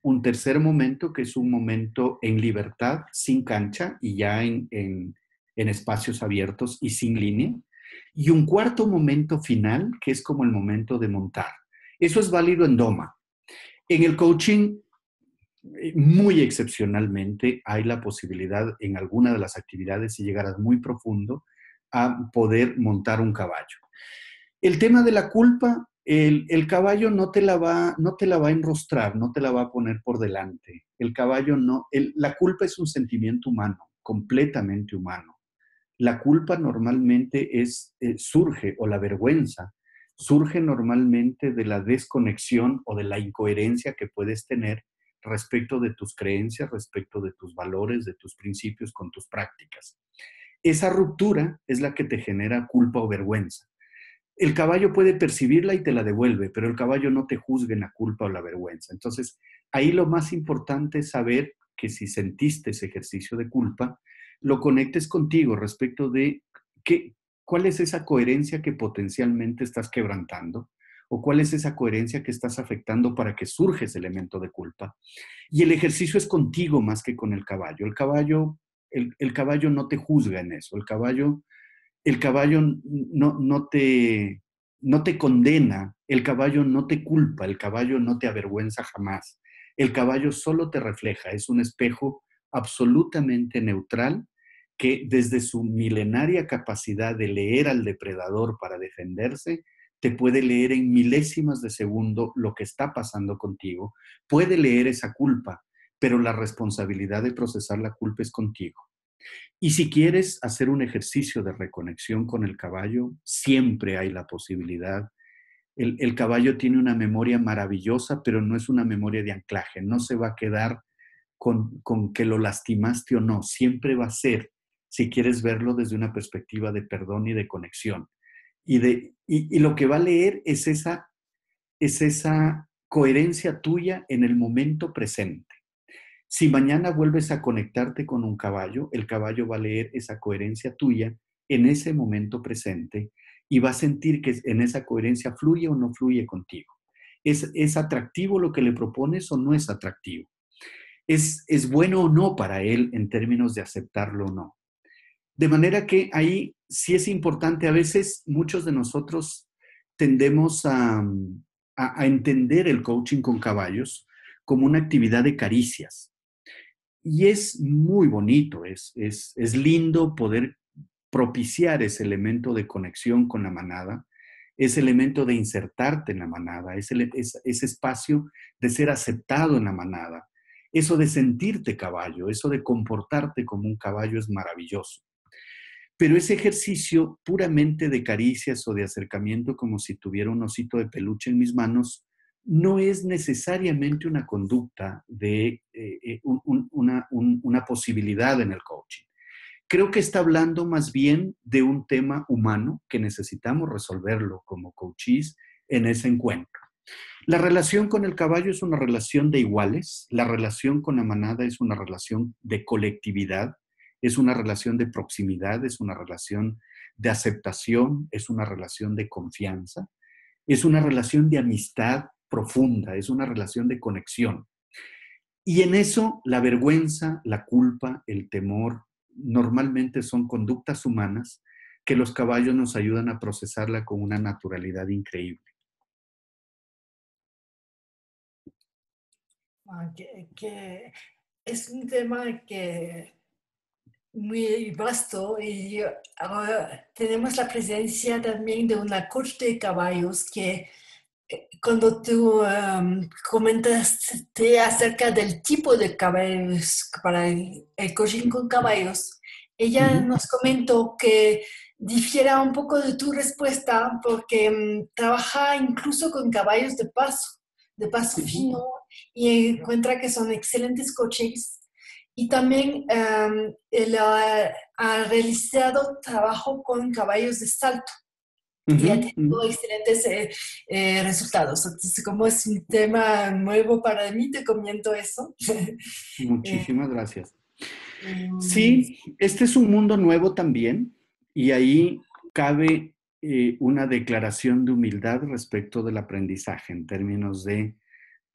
Un tercer momento que es un momento en libertad, sin cancha y ya en espacios abiertos y sin línea. Y un cuarto momento final que es como el momento de montar. Eso es válido en doma. En el coaching, muy excepcionalmente, hay la posibilidad en alguna de las actividades, si llegaras muy profundo, a poder montar un caballo. El tema de la culpa El caballo no te la va a enrostrar, no te la va a poner por delante. El caballo no, la culpa es un sentimiento humano, completamente humano. La culpa normalmente surge, o la vergüenza, surge normalmente de la desconexión o de la incoherencia que puedes tener respecto de tus creencias, respecto de tus valores, de tus principios con tus prácticas. Esa ruptura es la que te genera culpa o vergüenza. El caballo puede percibirla y te la devuelve, pero el caballo no te juzga en la culpa o la vergüenza. Entonces, ahí lo más importante es saber que si sentiste ese ejercicio de culpa, lo conectes contigo respecto de cuál es esa coherencia que potencialmente estás quebrantando o cuál es esa coherencia que estás afectando para que surja ese elemento de culpa. Y el ejercicio es contigo más que con el caballo. El caballo no te juzga en eso. El caballo no te condena, el caballo no te culpa, el caballo no te avergüenza jamás. El caballo solo te refleja, es un espejo absolutamente neutral que desde su milenaria capacidad de leer al depredador para defenderse, te puede leer en milésimas de segundo lo que está pasando contigo, puede leer esa culpa, pero la responsabilidad de procesar la culpa es contigo. Y si quieres hacer un ejercicio de reconexión con el caballo, siempre hay la posibilidad. El caballo tiene una memoria maravillosa, pero no es una memoria de anclaje. No se va a quedar con que lo lastimaste o no. Siempre va a ser, si quieres verlo desde una perspectiva de perdón y de conexión. Y lo que va a leer es esa coherencia tuya en el momento presente. Si mañana vuelves a conectarte con un caballo, el caballo va a leer esa coherencia tuya en ese momento presente y va a sentir que en esa coherencia fluye o no fluye contigo. ¿Es atractivo lo que le propones o no es atractivo? ¿Es bueno o no para él en términos de aceptarlo o no? De manera que ahí sí es importante. A veces muchos de nosotros tendemos a entender el coaching con caballos como una actividad de caricias. Y es muy bonito, es lindo poder propiciar ese elemento de conexión con la manada, ese elemento de insertarte en la manada, ese espacio de ser aceptado en la manada. Eso de sentirte caballo, eso de comportarte como un caballo es maravilloso. Pero ese ejercicio puramente de caricias o de acercamiento como si tuviera un osito de peluche en mis manos, no es necesariamente una conducta de una posibilidad en el coaching. Creo que está hablando más bien de un tema humano que necesitamos resolverlo como coaches en ese encuentro. La relación con el caballo es una relación de iguales, la relación con la manada es una relación de colectividad, es una relación de proximidad, es una relación de aceptación, es una relación de confianza, es una relación de amistad profunda, es una relación de conexión. Y en eso la vergüenza, la culpa, el temor, normalmente son conductas humanas que los caballos nos ayudan a procesarla con una naturalidad increíble. Que es un tema que muy vasto y ahora tenemos la presencia también de una corte de caballos que cuando tú comentaste acerca del tipo de caballos para el coaching con caballos, ella Ujú, nos comentó que difiera un poco de tu respuesta porque trabaja incluso con caballos de paso ujú. fino, y encuentra que son excelentes coaches. Y también él ha realizado trabajo con caballos de salto y ha Ujú, ujú. tenido excelentes resultados. Entonces, como es un tema nuevo para mí, te comento eso. Eh, Muchísimas gracias. em, Sí, este es un mundo nuevo también y ahí cabe una declaración de humildad respecto del aprendizaje en términos de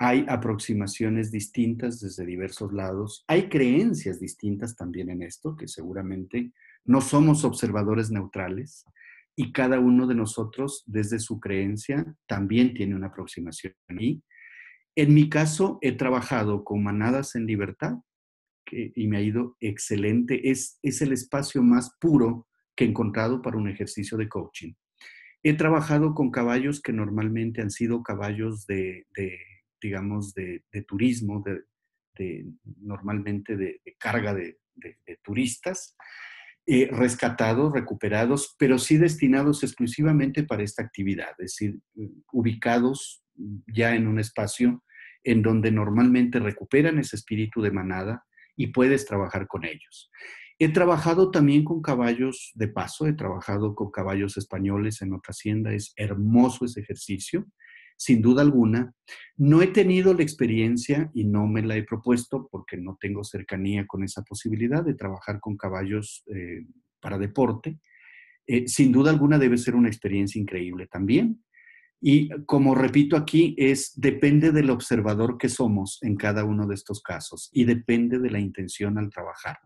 hay aproximaciones distintas desde diversos lados, hay creencias distintas también en esto, que seguramente no somos observadores neutrales y cada uno de nosotros desde su creencia también tiene una aproximación. Y en mi caso he trabajado con manadas en libertad y me ha ido excelente. Es el espacio más puro que he encontrado para un ejercicio de coaching. He trabajado con caballos que normalmente han sido caballos digamos, de turismo, normalmente de carga de turistas, rescatados, recuperados, pero sí destinados exclusivamente para esta actividad, es decir, ubicados ya en un espacio en donde normalmente recuperan ese espíritu de manada y puedes trabajar con ellos. He trabajado también con caballos de paso, he trabajado con caballos españoles en otra hacienda, es hermoso ese ejercicio, sin duda alguna. No he tenido la experiencia y no me la he propuesto porque no tengo cercanía con esa posibilidad de trabajar con caballos para deporte. Sin duda alguna debe ser una experiencia increíble también. Y como repito aquí, depende del observador que somos en cada uno de estos casos y depende de la intención al trabajar.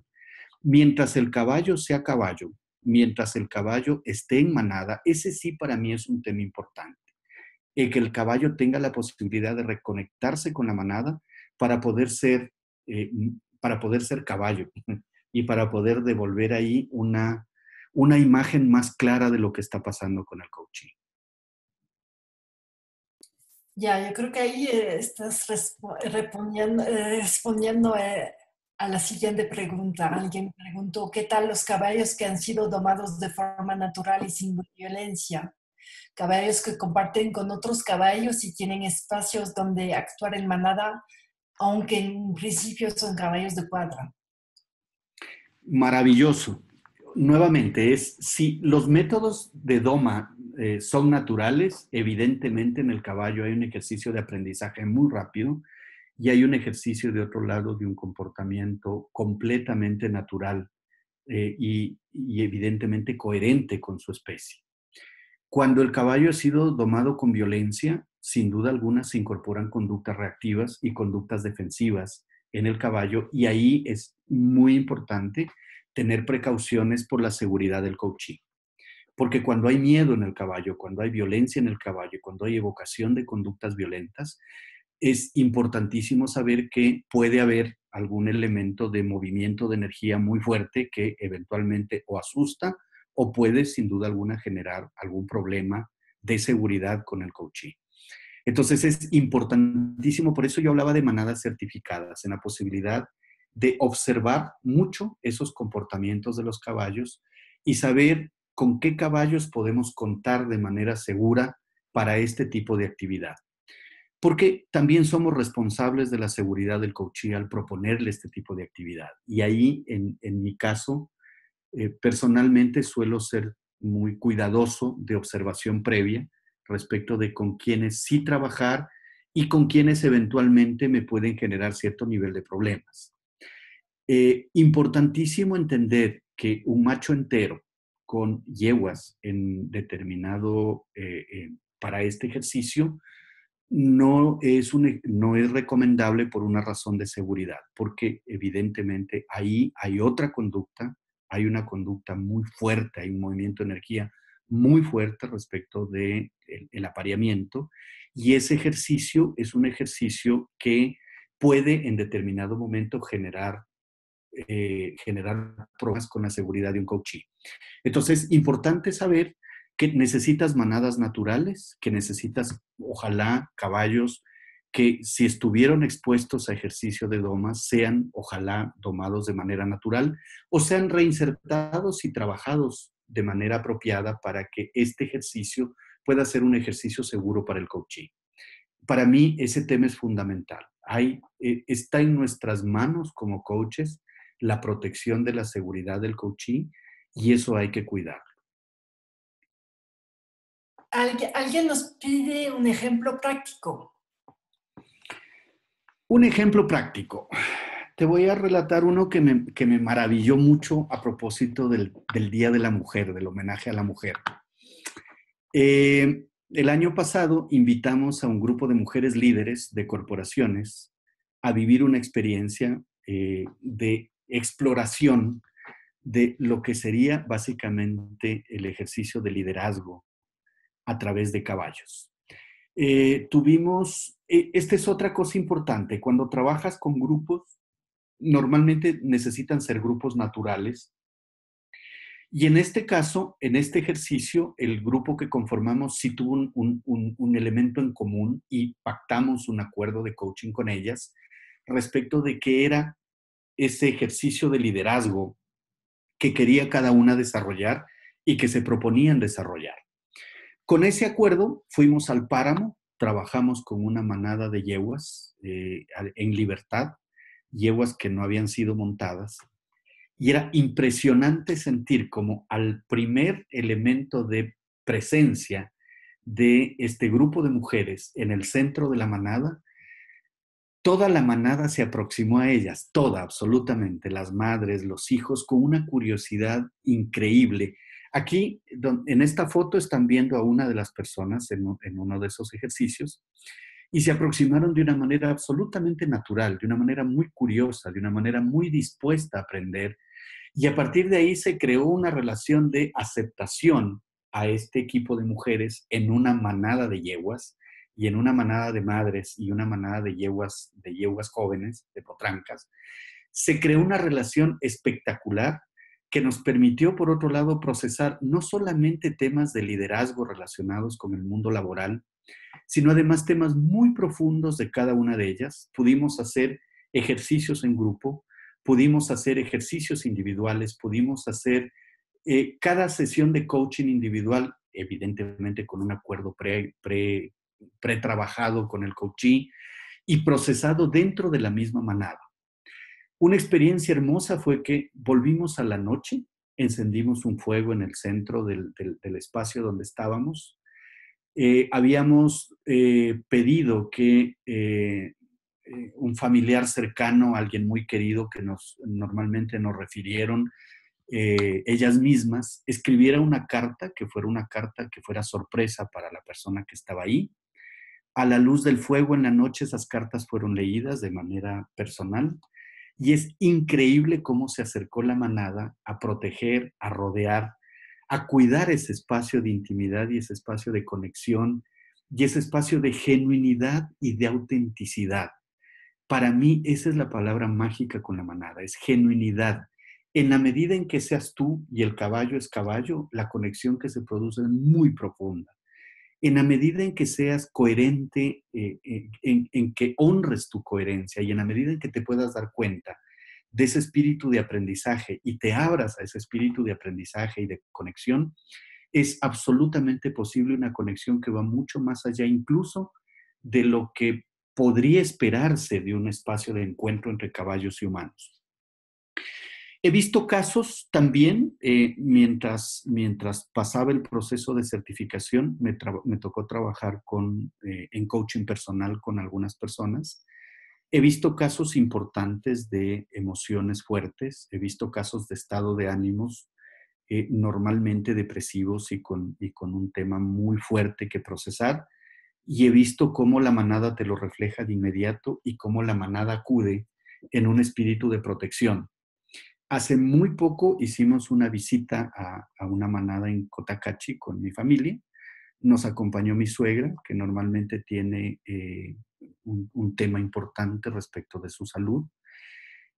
Mientras el caballo sea caballo, mientras el caballo esté en manada, ese sí para mí es un tema importante. Que el caballo tenga la posibilidad de reconectarse con la manada para poder ser, eh, para poder ser caballo y para poder devolver ahí una imagen más clara de lo que está pasando con el coaching. Ya, yo creo que ahí estás respondiendo a la siguiente pregunta. Alguien preguntó, ¿qué tal los caballos que han sido domados de forma natural y sin violencia? Caballos que comparten con otros caballos y tienen espacios donde actuar en manada, aunque en principio son caballos de cuadra. Maravilloso. Nuevamente, si los métodos de doma son naturales, evidentemente en el caballo hay un ejercicio de aprendizaje muy rápido y hay un ejercicio de otro lado de un comportamiento completamente natural y evidentemente coherente con su especie. Cuando el caballo ha sido domado con violencia, sin duda alguna se incorporan conductas reactivas y conductas defensivas en el caballo y ahí es muy importante tener precauciones por la seguridad del coaching. Porque cuando hay miedo en el caballo, cuando hay violencia en el caballo, cuando hay evocación de conductas violentas, es importantísimo saber que puede haber algún elemento de movimiento de energía muy fuerte que eventualmente o asusta o puede sin duda alguna generar algún problema de seguridad con el coaching. Entonces es importantísimo, por eso yo hablaba de manadas certificadas, en la posibilidad de observar mucho esos comportamientos de los caballos y saber con qué caballos podemos contar de manera segura para este tipo de actividad. Porque también somos responsables de la seguridad del coachee al proponerle este tipo de actividad. Y ahí, en mi caso, personalmente suelo ser muy cuidadoso de observación previa respecto de con quienes sí trabajar y con quienes eventualmente me pueden generar cierto nivel de problemas. Importantísimo entender que un macho entero con yeguas en determinado, para este ejercicio, no es recomendable por una razón de seguridad, porque evidentemente ahí hay otra conducta, hay una conducta muy fuerte, hay un movimiento de energía muy fuerte respecto del el apareamiento, y ese ejercicio es un ejercicio que puede en determinado momento generar problemas con la seguridad de un coachee. Entonces, importante saber que necesitas manadas naturales, que necesitas, ojalá, caballos que si estuvieron expuestos a ejercicio de domas, sean, ojalá, domados de manera natural o sean reinsertados y trabajados de manera apropiada para que este ejercicio pueda ser un ejercicio seguro para el coaching. Para mí, ese tema es fundamental. Está en nuestras manos como coaches la protección de la seguridad del coaching y eso hay que cuidar. Alguien nos pide un ejemplo práctico. Un ejemplo práctico. Te voy a relatar uno que me maravilló mucho a propósito del Día de la Mujer, del homenaje a la mujer. El año pasado invitamos a un grupo de mujeres líderes de corporaciones a vivir una experiencia de exploración de lo que sería básicamente el ejercicio de liderazgo a través de caballos. Esta es otra cosa importante, cuando trabajas con grupos, normalmente necesitan ser grupos naturales Y en este caso, en este ejercicio, el grupo que conformamos sí tuvo un elemento en común y pactamos un acuerdo de coaching con ellas respecto de qué era ese ejercicio de liderazgo que quería cada una desarrollar y que se proponían desarrollar. Con ese acuerdo fuimos al páramo, trabajamos con una manada de yeguas en libertad, yeguas que no habían sido montadas, y era impresionante sentir como al primer elemento de presencia de este grupo de mujeres en el centro de la manada, toda la manada se aproximó a ellas, toda, absolutamente, las madres, los hijos, con una curiosidad increíble. Aquí, en esta foto, están viendo a una de las personas en uno de esos ejercicios y se aproximaron de una manera absolutamente natural, de una manera muy curiosa, de una manera muy dispuesta a aprender. Y a partir de ahí se creó una relación de aceptación a este equipo de mujeres en una manada de yeguas y en una manada de madres y una manada de yeguas jóvenes, de potrancas. Se creó una relación espectacular que nos permitió, por otro lado, procesar no solamente temas de liderazgo relacionados con el mundo laboral, sino además temas muy profundos de cada una de ellas. Pudimos hacer ejercicios en grupo, pudimos hacer ejercicios individuales, pudimos hacer cada sesión de coaching individual, evidentemente con un acuerdo pre-trabajado con el coachee y procesado dentro de la misma manada. Una experiencia hermosa fue que volvimos a la noche, encendimos un fuego en el centro del espacio donde estábamos. Habíamos pedido que un familiar cercano, alguien muy querido que normalmente nos refirieron, ellas mismas, escribiera una carta que fuera sorpresa para la persona que estaba ahí. A la luz del fuego en la noche esas cartas fueron leídas de manera personal y es increíble cómo se acercó la manada a proteger, a rodear, a cuidar ese espacio de intimidad y ese espacio de conexión y ese espacio de genuinidad y de autenticidad. Para mí esa es la palabra mágica con la manada, es genuinidad. En la medida en que seas tú y el caballo es caballo, la conexión que se produce es muy profunda. En la medida en que seas coherente, en que honres tu coherencia y en la medida en que te puedas dar cuenta de ese espíritu de aprendizaje y te abras a ese espíritu de aprendizaje y de conexión, es absolutamente posible una conexión que va mucho más allá incluso de lo que podría esperarse de un espacio de encuentro entre caballos y humanos. He visto casos también, mientras pasaba el proceso de certificación, me tocó trabajar en coaching personal con algunas personas. He visto casos importantes de emociones fuertes, he visto casos de estado de ánimos normalmente depresivos y con un tema muy fuerte que procesar. Y he visto cómo la manada te lo refleja de inmediato y cómo la manada acude en un espíritu de protección. Hace muy poco hicimos una visita a una manada en Cotacachi con mi familia. Nos acompañó mi suegra, que normalmente tiene un tema importante respecto de su salud.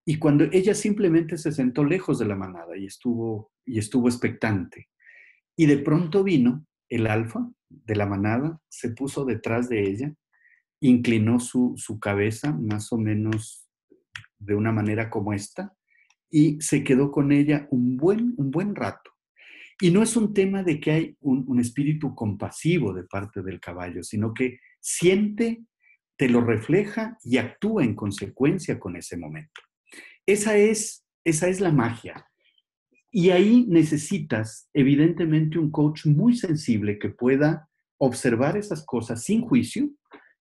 Y cuando ella simplemente se sentó lejos de la manada y estuvo expectante. Y de pronto vino el alfa de la manada, se puso detrás de ella, inclinó su cabeza más o menos de una manera como esta y se quedó con ella un buen rato. Y no es un tema de que hay un espíritu compasivo de parte del caballo, sino que siente, te lo refleja y actúa en consecuencia con ese momento. Esa es la magia. Y ahí necesitas, evidentemente, un coach muy sensible que pueda observar esas cosas sin juicio,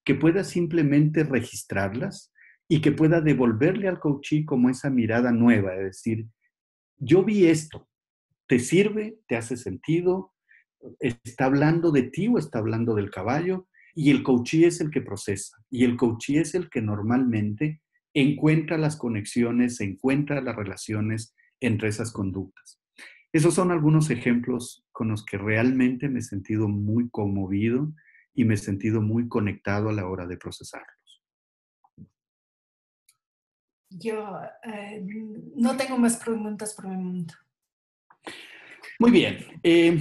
que pueda simplemente registrarlas y que pueda devolverle al coachee como esa mirada nueva, es decir, yo vi esto, ¿te sirve? ¿Te hace sentido? ¿Está hablando de ti o está hablando del caballo? Y el coachee es el que procesa y el coachee es el que normalmente encuentra las conexiones, encuentra las relaciones entre esas conductas. Esos son algunos ejemplos con los que realmente me he sentido muy conmovido y me he sentido muy conectado a la hora de procesarlos. Yo no tengo más preguntas por el momento. Muy bien. En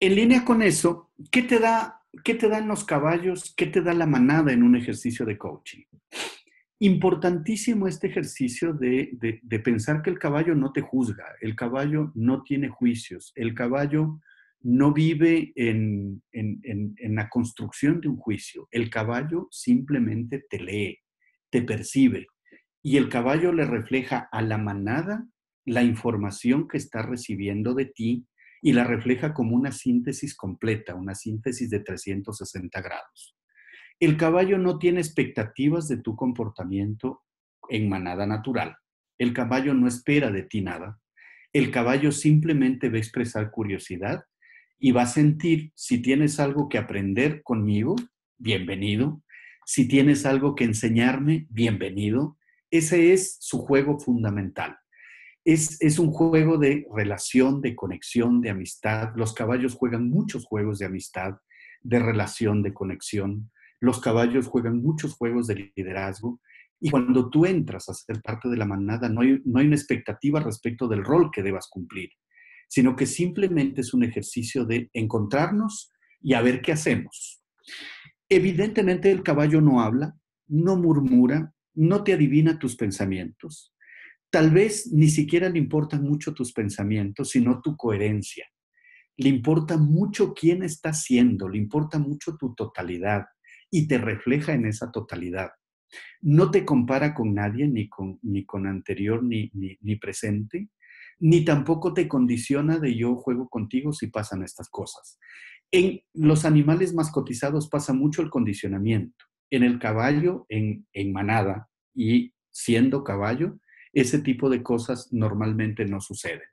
línea con eso, qué te dan los caballos? ¿Qué te da la manada en un ejercicio de coaching? Importantísimo este ejercicio de pensar que el caballo no te juzga, el caballo no tiene juicios, el caballo no vive en la construcción de un juicio, el caballo simplemente te lee, te percibe y el caballo le refleja a la manada la información que está recibiendo de ti y la refleja como una síntesis completa, una síntesis de 360 grados. El caballo no tiene expectativas de tu comportamiento en manada natural. El caballo no espera de ti nada. El caballo simplemente va a expresar curiosidad y va a sentir si tienes algo que aprender conmigo, bienvenido. Si tienes algo que enseñarme, bienvenido. Ese es su juego fundamental. Es un juego de relación, de conexión, de amistad. Los caballos juegan muchos juegos de amistad, de relación, de conexión. Los caballos juegan muchos juegos de liderazgo. Y cuando tú entras a ser parte de la manada, no hay una expectativa respecto del rol que debas cumplir, sino que simplemente es un ejercicio de encontrarnos y a ver qué hacemos. Evidentemente el caballo no habla, no murmura, no te adivina tus pensamientos. Tal vez ni siquiera le importan mucho tus pensamientos, sino tu coherencia. Le importa mucho quién estás siendo, le importa mucho tu totalidad y te refleja en esa totalidad. No te compara con nadie, ni con anterior, ni presente, ni tampoco te condiciona de yo juego contigo si pasan estas cosas. En los animales mascotizados pasa mucho el condicionamiento. En el caballo, en manada y siendo caballo, ese tipo de cosas normalmente no suceden.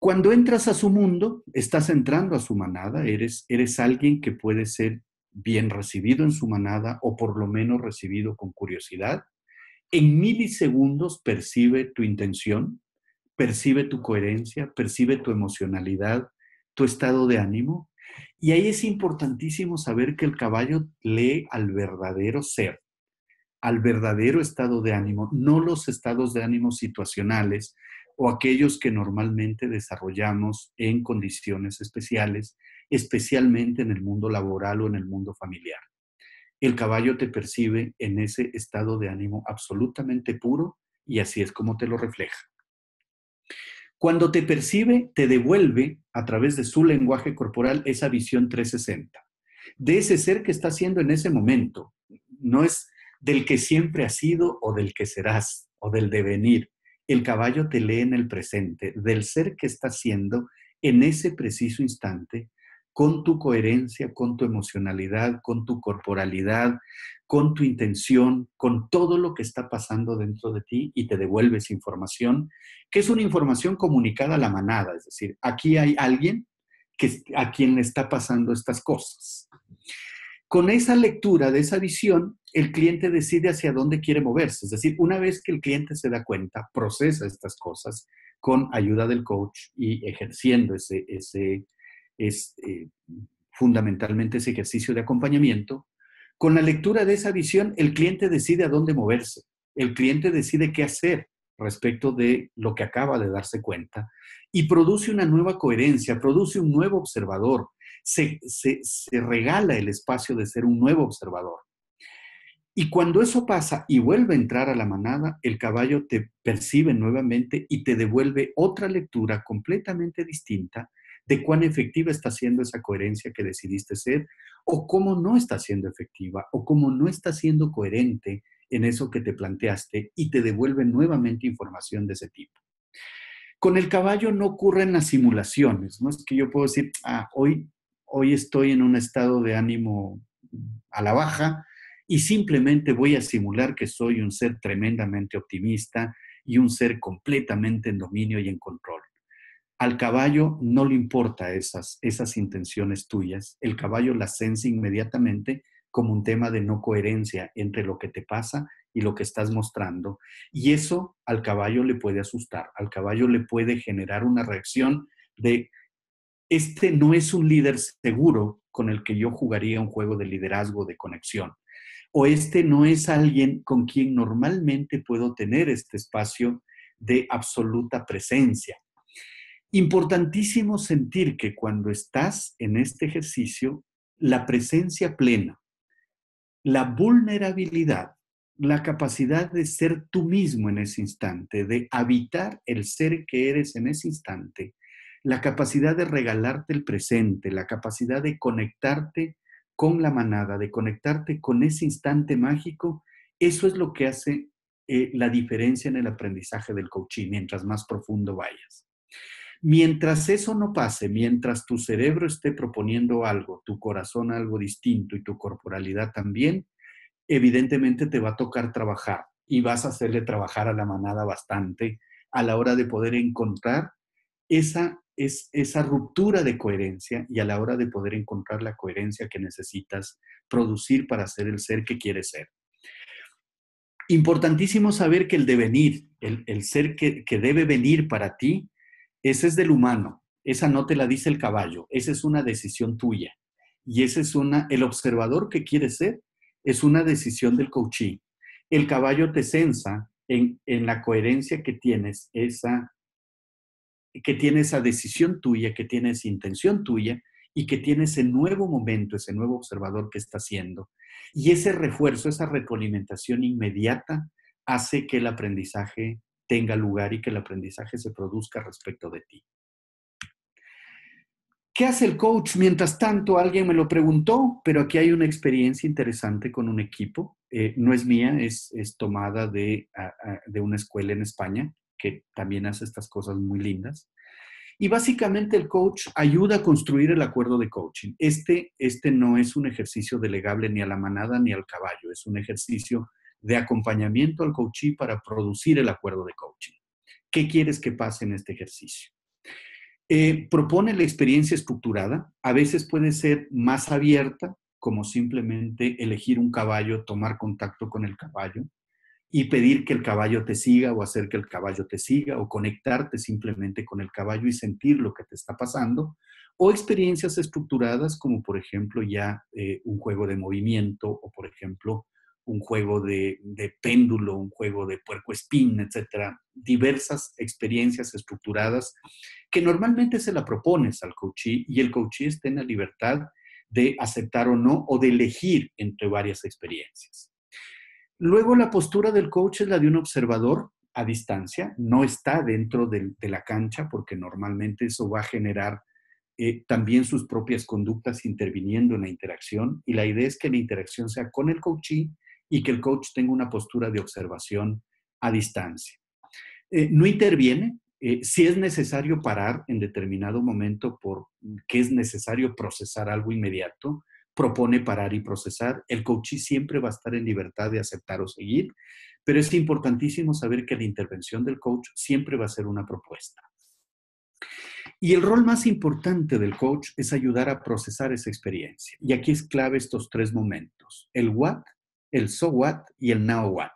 Cuando entras a su mundo, estás entrando a su manada, eres alguien que puede ser bien recibido en su manada o por lo menos recibido con curiosidad. En milisegundos percibe tu intención, percibe tu coherencia, percibe tu emocionalidad, tu estado de ánimo. Y ahí es importantísimo saber que el caballo lee al verdadero ser, al verdadero estado de ánimo, no los estados de ánimo situacionales o aquellos que normalmente desarrollamos en condiciones especiales, especialmente en el mundo laboral o en el mundo familiar. El caballo te percibe en ese estado de ánimo absolutamente puro y así es como te lo refleja. Cuando te percibe, te devuelve a través de su lenguaje corporal esa visión 360 de ese ser que está siendo en ese momento. No es del que siempre has sido o del que serás o del devenir. El caballo te lee en el presente, del ser que está siendo en ese preciso instante, con tu coherencia, con tu emocionalidad, con tu corporalidad, con tu intención, con todo lo que está pasando dentro de ti y te devuelves información, que es una información comunicada a la manada, es decir, aquí hay alguien a quien le está pasando estas cosas. Con esa lectura de esa visión, el cliente decide hacia dónde quiere moverse. Es decir, una vez que el cliente se da cuenta, procesa estas cosas con ayuda del coach y ejerciendo fundamentalmente ese ejercicio de acompañamiento. Con la lectura de esa visión, el cliente decide a dónde moverse. El cliente decide qué hacer respecto de lo que acaba de darse cuenta y produce una nueva coherencia, produce un nuevo observador, se regala el espacio de ser un nuevo observador. Y cuando eso pasa y vuelve a entrar a la manada, el caballo te percibe nuevamente y te devuelve otra lectura completamente distinta de cuán efectiva está siendo esa coherencia que decidiste ser, o cómo no está siendo efectiva, o cómo no está siendo coherente en eso que te planteaste, y te devuelve nuevamente información de ese tipo. Con el caballo no ocurren las simulaciones, no es que yo puedo decir, hoy estoy en un estado de ánimo a la baja y simplemente voy a simular que soy un ser tremendamente optimista y un ser completamente en dominio y en control. Al caballo no le importa esas intenciones tuyas, el caballo las sensa inmediatamente como un tema de no coherencia entre lo que te pasa y lo que estás mostrando. Y eso al caballo le puede asustar, al caballo le puede generar una reacción de, este no es un líder seguro con el que yo jugaría un juego de liderazgo, de conexión. O este no es alguien con quien normalmente puedo tener este espacio de absoluta presencia. Importantísimo sentir que cuando estás en este ejercicio, la presencia plena, la vulnerabilidad, la capacidad de ser tú mismo en ese instante, de habitar el ser que eres en ese instante, la capacidad de regalarte el presente, la capacidad de conectarte con la manada, de conectarte con ese instante mágico, eso es lo que hace la diferencia en el aprendizaje del coaching, mientras más profundo vayas. Mientras eso no pase, mientras tu cerebro esté proponiendo algo, tu corazón algo distinto y tu corporalidad también, evidentemente te va a tocar trabajar y vas a hacerle trabajar a la manada bastante a la hora de poder encontrar esa ruptura de coherencia y a la hora de poder encontrar la coherencia que necesitas producir para ser el ser que quieres ser. Importantísimo saber que el devenir, el ser que debe venir para ti, ese es del humano, esa no te la dice el caballo, esa es una decisión tuya. Y ese es el observador que quieres ser, es una decisión del coachee. El caballo te censa en la coherencia que tienes esa decisión tuya, que tienes intención tuya y que tienes ese nuevo momento, ese nuevo observador que está haciendo. Y ese refuerzo, esa retroalimentación inmediata hace que el aprendizaje tenga lugar y que el aprendizaje se produzca respecto de ti. ¿Qué hace el coach? Mientras tanto, alguien me lo preguntó, pero aquí hay una experiencia interesante con un equipo. No es mía, es tomada de una escuela en España que también hace estas cosas muy lindas. Y básicamente el coach ayuda a construir el acuerdo de coaching. Este no es un ejercicio delegable ni a la manada ni al caballo, es un ejercicio de acompañamiento al coachee para producir el acuerdo de coaching. ¿Qué quieres que pase en este ejercicio? Propone la experiencia estructurada, a veces puede ser más abierta, como simplemente elegir un caballo, tomar contacto con el caballo y pedir que el caballo te siga o hacer que el caballo te siga o conectarte simplemente con el caballo y sentir lo que te está pasando, o experiencias estructuradas como por ejemplo ya un juego de movimiento o por ejemplo un juego de péndulo, un juego de puercoespín, etcétera. Diversas experiencias estructuradas que normalmente se la propones al coachee y el coachee está en la libertad de aceptar o no o de elegir entre varias experiencias. Luego la postura del coach es la de un observador a distancia, no está dentro de la cancha porque normalmente eso va a generar también sus propias conductas interviniendo en la interacción y la idea es que la interacción sea con el coachee y que el coach tenga una postura de observación a distancia. No interviene, si es necesario parar en determinado momento porque es necesario procesar algo inmediato, propone parar y procesar. El coachee siempre va a estar en libertad de aceptar o seguir, pero es importantísimo saber que la intervención del coach siempre va a ser una propuesta. Y el rol más importante del coach es ayudar a procesar esa experiencia. Y aquí es clave estos tres momentos, el what, el so what y el now what.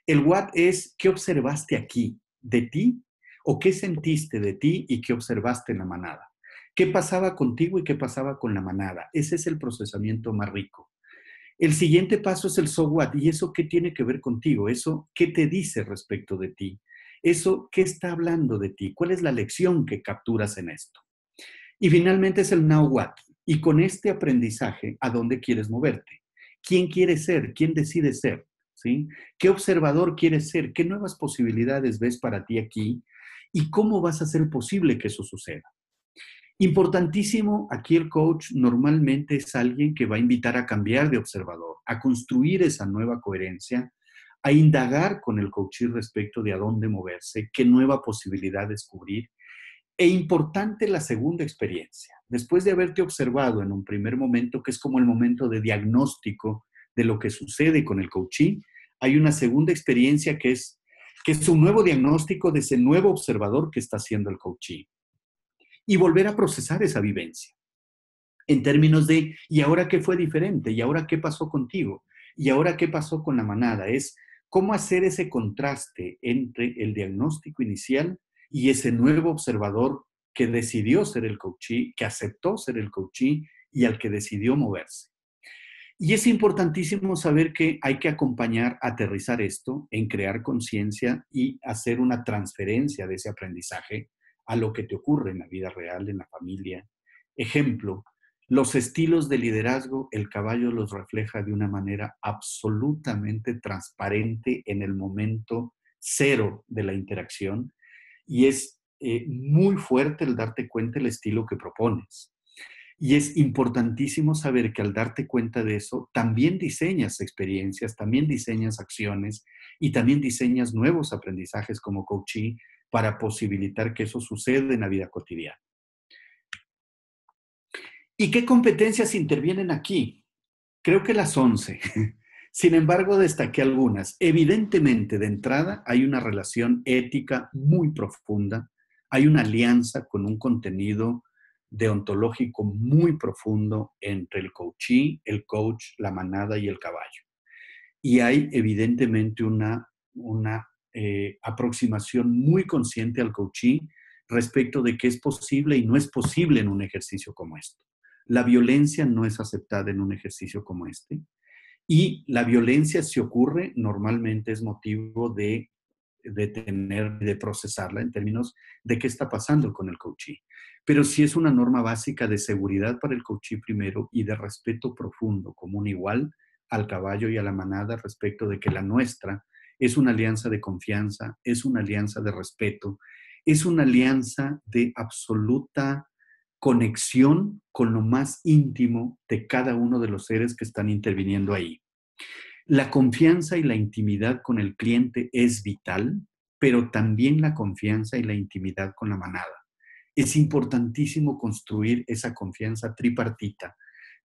El what es qué observaste aquí de ti o qué sentiste de ti y qué observaste en la manada. ¿Qué pasaba contigo y qué pasaba con la manada? Ese es el procesamiento más rico. El siguiente paso es el so what. ¿Y eso qué tiene que ver contigo? ¿Eso qué te dice respecto de ti? ¿Eso qué está hablando de ti? ¿Cuál es la lección que capturas en esto? Y finalmente es el now what. Y con este aprendizaje, ¿a dónde quieres moverte? ¿Quién quieres ser? ¿Quién decide ser? ¿Sí? ¿Qué observador quieres ser? ¿Qué nuevas posibilidades ves para ti aquí? ¿Y cómo vas a hacer posible que eso suceda? Importantísimo, aquí el coach normalmente es alguien que va a invitar a cambiar de observador, a construir esa nueva coherencia, a indagar con el coachee respecto de a dónde moverse, qué nueva posibilidad descubrir. E importante la segunda experiencia. Después de haberte observado en un primer momento, que es como el momento de diagnóstico de lo que sucede con el coachee, hay una segunda experiencia que es un nuevo diagnóstico de ese nuevo observador que está haciendo el coachee. Y volver a procesar esa vivencia. En términos de, ¿y ahora qué fue diferente? ¿Y ahora qué pasó contigo? ¿Y ahora qué pasó con la manada? Es cómo hacer ese contraste entre el diagnóstico inicial y ese nuevo observador que decidió ser el coachee, que aceptó ser el coachee y al que decidió moverse. Y es importantísimo saber que hay que acompañar, aterrizar esto en crear conciencia y hacer una transferencia de ese aprendizaje a lo que te ocurre en la vida real, en la familia. Ejemplo, los estilos de liderazgo, el caballo los refleja de una manera absolutamente transparente en el momento cero de la interacción y es muy fuerte el darte cuenta del estilo que propones. Y es importantísimo saber que al darte cuenta de eso, también diseñas experiencias, también diseñas acciones y también diseñas nuevos aprendizajes como coachee para posibilitar que eso suceda en la vida cotidiana. ¿Y qué competencias intervienen aquí? Creo que las 11. Sin embargo, destaqué algunas. Evidentemente, de entrada, hay una relación ética muy profunda, hay una alianza con un contenido deontológico muy profundo entre el coachee, el coach, la manada y el caballo. Y hay evidentemente una aproximación muy consciente al coachee respecto de qué es posible y no es posible en un ejercicio como este. La violencia no es aceptada en un ejercicio como este. Y la violencia, si ocurre, normalmente es motivo de procesarla en términos de qué está pasando con el coachee. Pero sí es una norma básica de seguridad para el coachee primero y de respeto profundo, como un igual al caballo y a la manada respecto de que la nuestra es una alianza de confianza, es una alianza de respeto, es una alianza de absoluta conexión con lo más íntimo de cada uno de los seres que están interviniendo ahí. La confianza y la intimidad con el cliente es vital, pero también la confianza y la intimidad con la manada. Es importantísimo construir esa confianza tripartita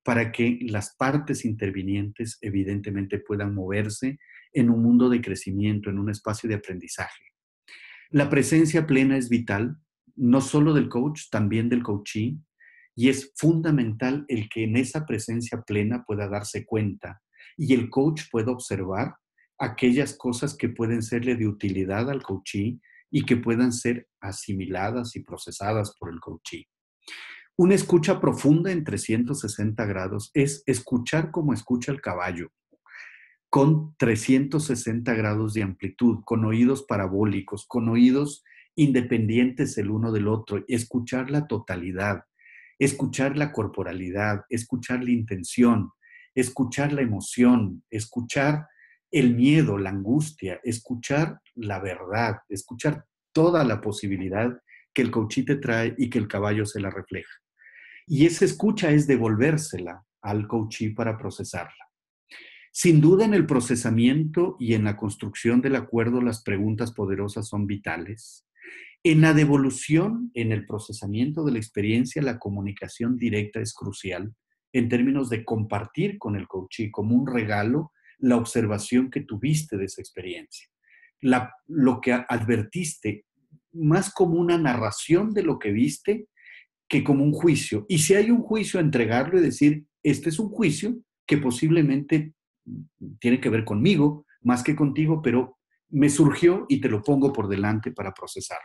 para que las partes intervinientes evidentemente puedan moverse en un mundo de crecimiento, en un espacio de aprendizaje. La presencia plena es vital, no solo del coach, también del coachee, y es fundamental el que en esa presencia plena pueda darse cuenta y el coach pueda observar aquellas cosas que pueden serle de utilidad al coachee y que puedan ser asimiladas y procesadas por el coachee. Una escucha profunda en 360 grados es escuchar como escucha el caballo, con 360 grados de amplitud, con oídos parabólicos, con oídos independientes el uno del otro, escuchar la totalidad, escuchar la corporalidad, escuchar la intención, escuchar la emoción, escuchar el miedo, la angustia, escuchar la verdad, escuchar toda la posibilidad que el coachí te trae y que el caballo se la refleja. Y esa escucha es devolvérsela al coachí para procesarla. Sin duda, en el procesamiento y en la construcción del acuerdo, las preguntas poderosas son vitales. En la devolución, en el procesamiento de la experiencia, la comunicación directa es crucial en términos de compartir con el coachee como un regalo la observación que tuviste de esa experiencia. Lo que advertiste, más como una narración de lo que viste que como un juicio. Y si hay un juicio, entregarlo y decir, este es un juicio que posiblemente tiene que ver conmigo más que contigo, pero me surgió y te lo pongo por delante para procesarlo.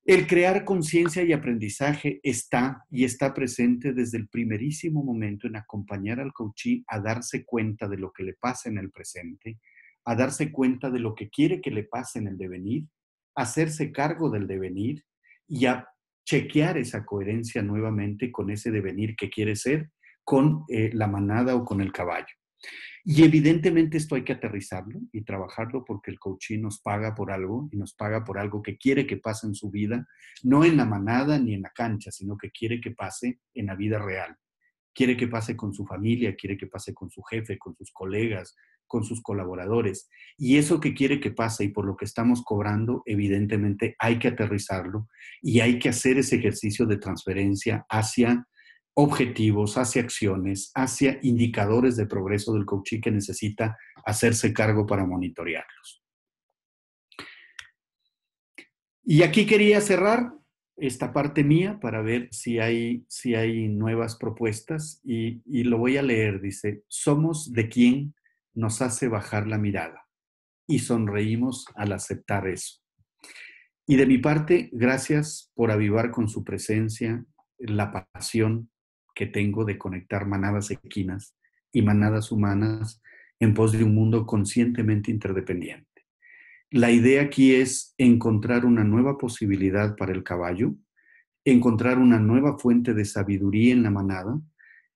El crear conciencia y aprendizaje está presente desde el primerísimo momento en acompañar al coachee a darse cuenta de lo que le pasa en el presente, a darse cuenta de lo que quiere que le pase en el devenir, hacerse cargo del devenir y a chequear esa coherencia nuevamente con ese devenir que quiere ser, con la manada o con el caballo. Y evidentemente esto hay que aterrizarlo y trabajarlo porque el coaching nos paga por algo y nos paga por algo que quiere que pase en su vida, no en la manada ni en la cancha, sino que quiere que pase en la vida real. Quiere que pase con su familia, quiere que pase con su jefe, con sus colegas, con sus colaboradores. Y eso que quiere que pase y por lo que estamos cobrando, evidentemente hay que aterrizarlo y hay que hacer ese ejercicio de transferencia hacia objetivos, hacia acciones, hacia indicadores de progreso del coaching que necesita hacerse cargo para monitorearlos. Y aquí quería cerrar esta parte mía para ver si hay nuevas propuestas y lo voy a leer. Dice, somos de quien nos hace bajar la mirada y sonreímos al aceptar eso. Y de mi parte, gracias por avivar con su presencia la pasión que tengo de conectar manadas equinas y manadas humanas en pos de un mundo conscientemente interdependiente. La idea aquí es encontrar una nueva posibilidad para el caballo, encontrar una nueva fuente de sabiduría en la manada,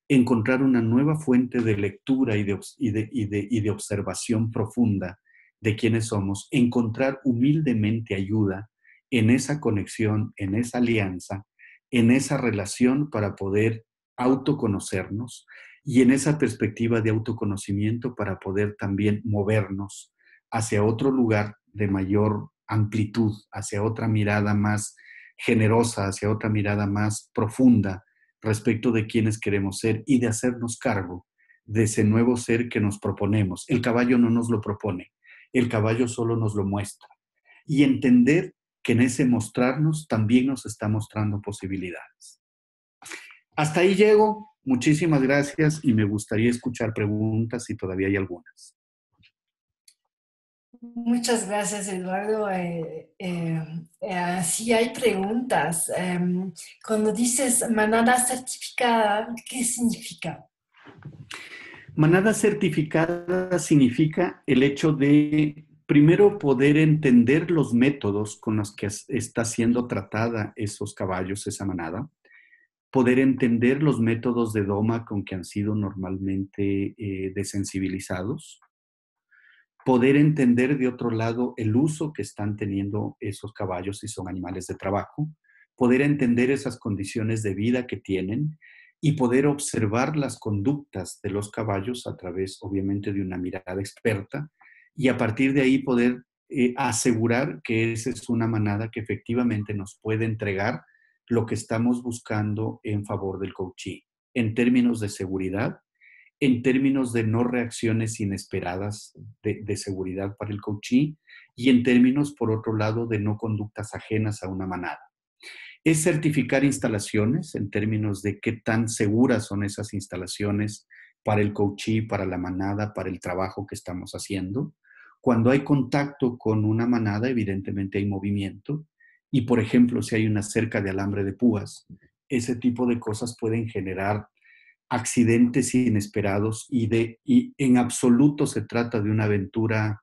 encontrar una nueva fuente de lectura y de observación profunda de quiénes somos, encontrar humildemente ayuda en esa conexión, en esa alianza, en esa relación para poder autoconocernos y en esa perspectiva de autoconocimiento para poder también movernos hacia otro lugar de mayor amplitud, hacia otra mirada más generosa, hacia otra mirada más profunda respecto de quiénes queremos ser y de hacernos cargo de ese nuevo ser que nos proponemos. El caballo no nos lo propone, el caballo solo nos lo muestra. Y entender que en ese mostrarnos también nos está mostrando posibilidades. Hasta ahí llego. Muchísimas gracias y me gustaría escuchar preguntas si todavía hay algunas. Muchas gracias, Eduardo. Sí hay preguntas. Cuando dices manada certificada, ¿qué significa? Manada certificada significa el hecho de, primero, poder entender los métodos con los que está siendo tratada esos caballos, esa manada, poder entender los métodos de doma con que han sido normalmente desensibilizados, poder entender de otro lado el uso que están teniendo esos caballos si son animales de trabajo, poder entender esas condiciones de vida que tienen y poder observar las conductas de los caballos a través, obviamente, de una mirada experta y a partir de ahí poder asegurar que esa es una manada que efectivamente nos puede entregar lo que estamos buscando en favor del coaching, en términos de seguridad, en términos de no reacciones inesperadas de seguridad para el coachee y en términos, por otro lado, de no conductas ajenas a una manada. Es certificar instalaciones en términos de qué tan seguras son esas instalaciones para el coachee, para la manada, para el trabajo que estamos haciendo. Cuando hay contacto con una manada, evidentemente hay movimiento. Y, por ejemplo, si hay una cerca de alambre de púas, ese tipo de cosas pueden generar accidentes inesperados y en absoluto se trata de una aventura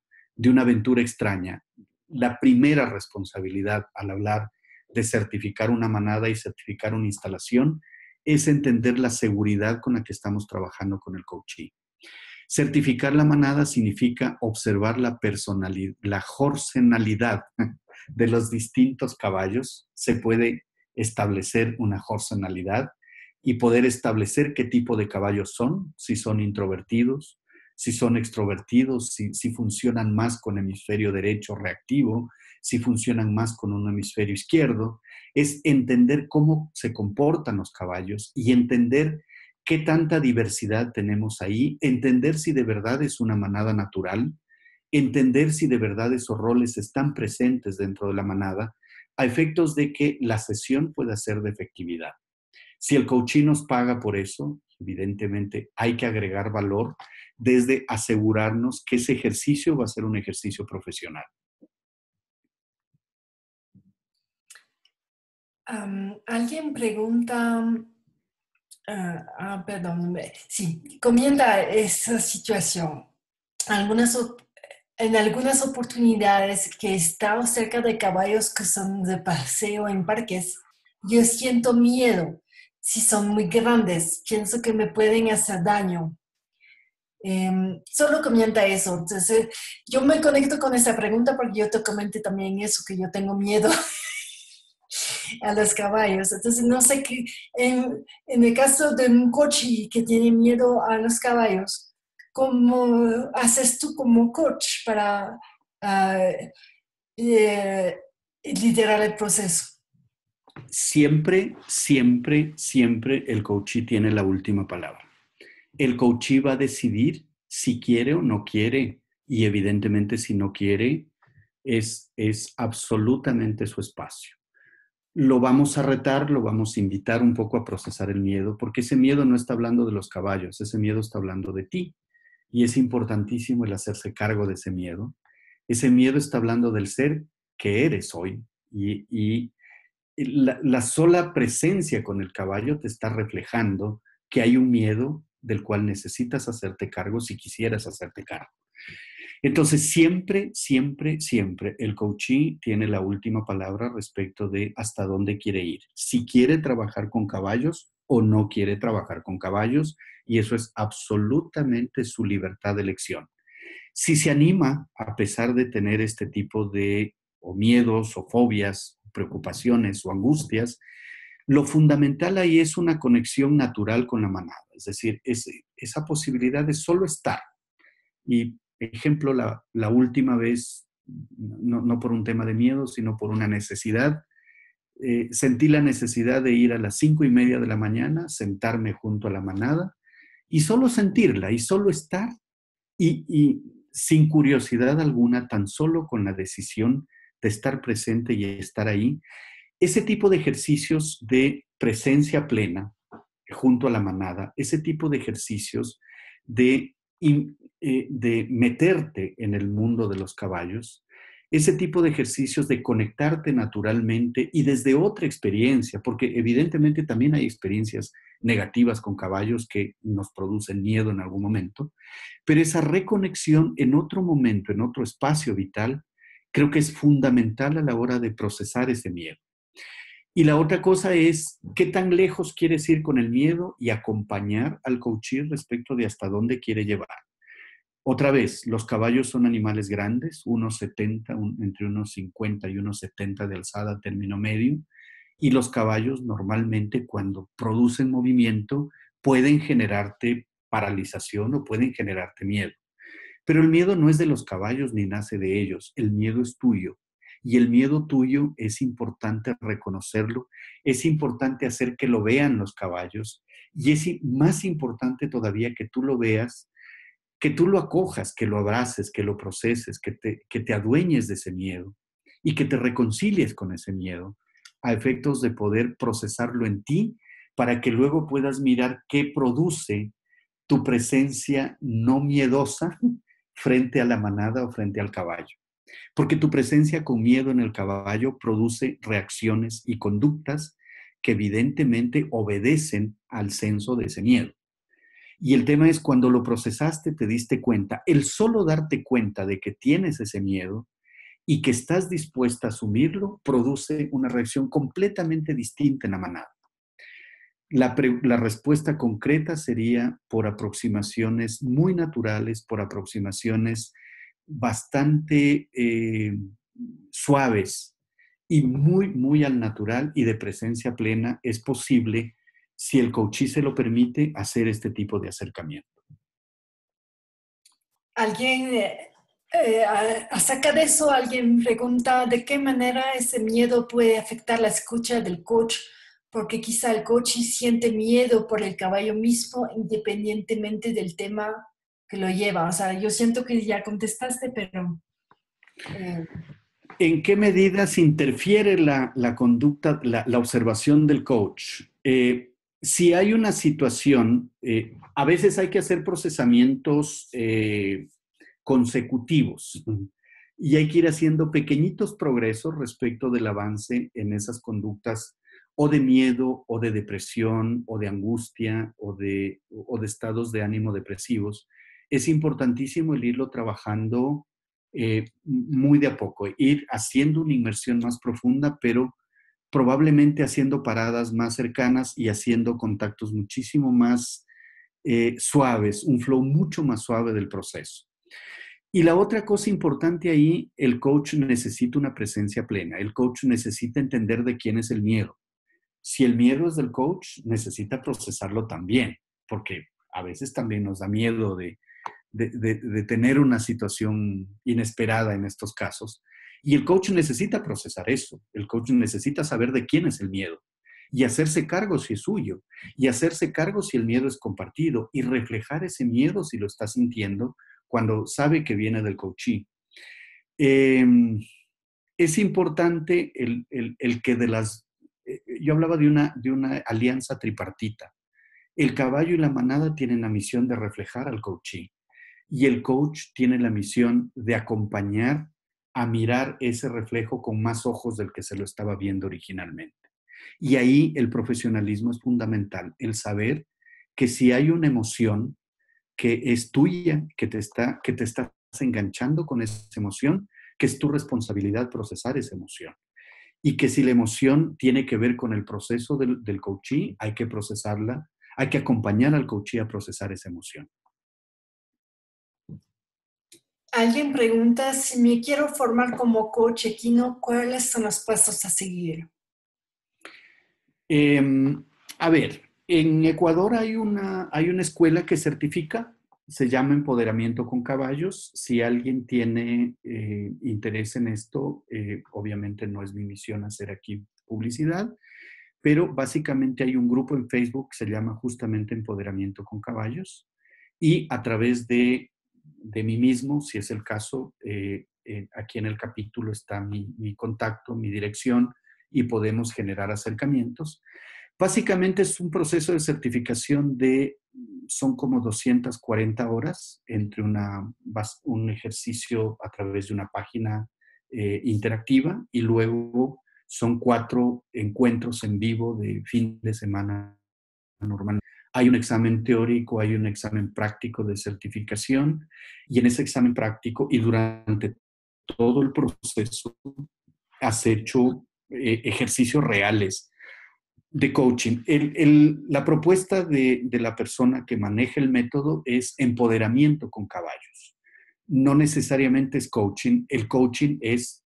extraña. La primera responsabilidad al hablar de certificar una manada y certificar una instalación es entender la seguridad con la que estamos trabajando con el coaching. Certificar la manada significa observar la personalidad, la jornalidad de los distintos caballos. Se puede establecer una jornalidad y poder establecer qué tipo de caballos son, si son introvertidos, si son extrovertidos, si funcionan más con hemisferio derecho reactivo, si funcionan más con un hemisferio izquierdo. Es entender cómo se comportan los caballos y entender qué tanta diversidad tenemos ahí, entender si de verdad es una manada natural, entender si de verdad esos roles están presentes dentro de la manada, a efectos de que la sesión pueda ser de efectividad. Si el coaching nos paga por eso, evidentemente hay que agregar valor desde asegurarnos que ese ejercicio va a ser un ejercicio profesional. Alguien pregunta, perdón, sí, comenta esa situación. En algunas oportunidades que he estado cerca de caballos que son de paseo en parques, yo siento miedo. Si son muy grandes, pienso que me pueden hacer daño. Solo comenta eso. Entonces, yo me conecto con esa pregunta porque yo te comenté también eso, que yo tengo miedo a los caballos. Entonces, no sé qué, en el caso de un coach que tiene miedo a los caballos, ¿cómo haces tú como coach para liderar el proceso? Siempre, siempre, siempre el coachee tiene la última palabra. El coachee va a decidir si quiere o no quiere y evidentemente si no quiere es absolutamente su espacio. Lo vamos a retar, lo vamos a invitar un poco a procesar el miedo, porque ese miedo no está hablando de los caballos, ese miedo está hablando de ti. Y es importantísimo el hacerse cargo de ese miedo. Ese miedo está hablando del ser que eres hoy. Y la sola presencia con el caballo te está reflejando que hay un miedo del cual necesitas hacerte cargo si quisieras hacerte cargo. Entonces, siempre, siempre, siempre el coachee tiene la última palabra respecto de hasta dónde quiere ir. Si quiere trabajar con caballos o no quiere trabajar con caballos, y eso es absolutamente su libertad de elección. Si se anima, a pesar de tener este tipo de o miedos o fobias, preocupaciones o angustias, lo fundamental ahí es una conexión natural con la manada, es decir, esa posibilidad de solo estar. Y, ejemplo, la última vez, no por un tema de miedo, sino por una necesidad, sentí la necesidad de ir a las 5:30 de la mañana, sentarme junto a la manada y solo sentirla y solo estar y sin curiosidad alguna, tan solo con la decisión de estar presente y estar ahí. Ese tipo de ejercicios de presencia plena junto a la manada, ese tipo de ejercicios de, de meterte en el mundo de los caballos, ese tipo de ejercicios de conectarte naturalmente y desde otra experiencia, porque evidentemente también hay experiencias negativas con caballos que nos producen miedo en algún momento, pero esa reconexión en otro momento, en otro espacio vital, creo que es fundamental a la hora de procesar ese miedo. Y la otra cosa es qué tan lejos quieres ir con el miedo y acompañar al coachee respecto de hasta dónde quiere llevar. Otra vez, los caballos son animales grandes, unos 70, entre unos 50 y unos 70 de alzada, término medio, y los caballos normalmente cuando producen movimiento pueden generarte paralización o pueden generarte miedo. Pero el miedo no es de los caballos ni nace de ellos, el miedo es tuyo. Y el miedo tuyo es importante reconocerlo, es importante hacer que lo vean los caballos y es más importante todavía que tú lo veas, que tú lo acojas, que lo abraces, que lo proceses, que te adueñes de ese miedo y que te reconcilies con ese miedo a efectos de poder procesarlo en ti para que luego puedas mirar qué produce tu presencia no miedosa frente a la manada o frente al caballo. Porque tu presencia con miedo en el caballo produce reacciones y conductas que evidentemente obedecen al censo de ese miedo. Y el tema es cuando lo procesaste, te diste cuenta, el solo darte cuenta de que tienes ese miedo y que estás dispuesta a asumirlo, produce una reacción completamente distinta en la manada. La respuesta concreta sería por aproximaciones muy naturales, por aproximaciones bastante suaves y muy, muy al natural y de presencia plena. Es posible, si el coachee se lo permite, hacer este tipo de acercamiento. Alguien, acerca de eso, alguien pregunta de qué manera ese miedo puede afectar la escucha del coach, porque quizá el coach siente miedo por el caballo mismo independientemente del tema que lo lleva. O sea, yo siento que ya contestaste, pero... ¿En qué medidas interfiere la conducta, la observación del coach? Si hay una situación, a veces hay que hacer procesamientos consecutivos y hay que ir haciendo pequeñitos progresos respecto del avance en esas conductas o de miedo o de depresión o de angustia o de estados de ánimo depresivos. Es importantísimo el irlo trabajando muy de a poco, ir haciendo una inmersión más profunda, pero probablemente haciendo paradas más cercanas y haciendo contactos muchísimo más suaves, un flow mucho más suave del proceso. Y la otra cosa importante ahí, el coach necesita una presencia plena, el coach necesita entender de quién es el miedo. Si el miedo es del coach, necesita procesarlo también, porque a veces también nos da miedo de tener una situación inesperada en estos casos. Y el coach necesita procesar eso. El coach necesita saber de quién es el miedo y hacerse cargo si es suyo y hacerse cargo si el miedo es compartido y reflejar ese miedo si lo está sintiendo cuando sabe que viene del coachee. Es importante el que de las... yo hablaba de una alianza tripartita. El caballo y la manada tienen la misión de reflejar al coachee. Y el coach tiene la misión de acompañar a mirar ese reflejo con más ojos del que se lo estaba viendo originalmente. Y ahí el profesionalismo es fundamental, el saber que si hay una emoción que es tuya, que te está enganchando con esa emoción, que es tu responsabilidad procesar esa emoción. Y que si la emoción tiene que ver con el proceso del coachee, hay que procesarla, hay que acompañar al coachee a procesar esa emoción. Alguien pregunta, si me quiero formar como coach equino, ¿cuáles son los pasos a seguir? A ver, en Ecuador hay una escuela que certifica, se llama Empoderamiento con Caballos. Si alguien tiene interés en esto, obviamente no es mi misión hacer aquí publicidad, pero básicamente hay un grupo en Facebook que se llama justamente Empoderamiento con Caballos, y a través de mí mismo, si es el caso, aquí en el capítulo está mi contacto, mi dirección, y podemos generar acercamientos. Básicamente es un proceso de certificación son como 240 horas entre un ejercicio a través de una página interactiva, y luego son 4 encuentros en vivo de fin de semana normal. Hay un examen teórico, hay un examen práctico de certificación, y en ese examen práctico y durante todo el proceso has hecho ejercicios reales de coaching. La propuesta de la persona que maneja el método es empoderamiento con caballos. No necesariamente es coaching. El coaching es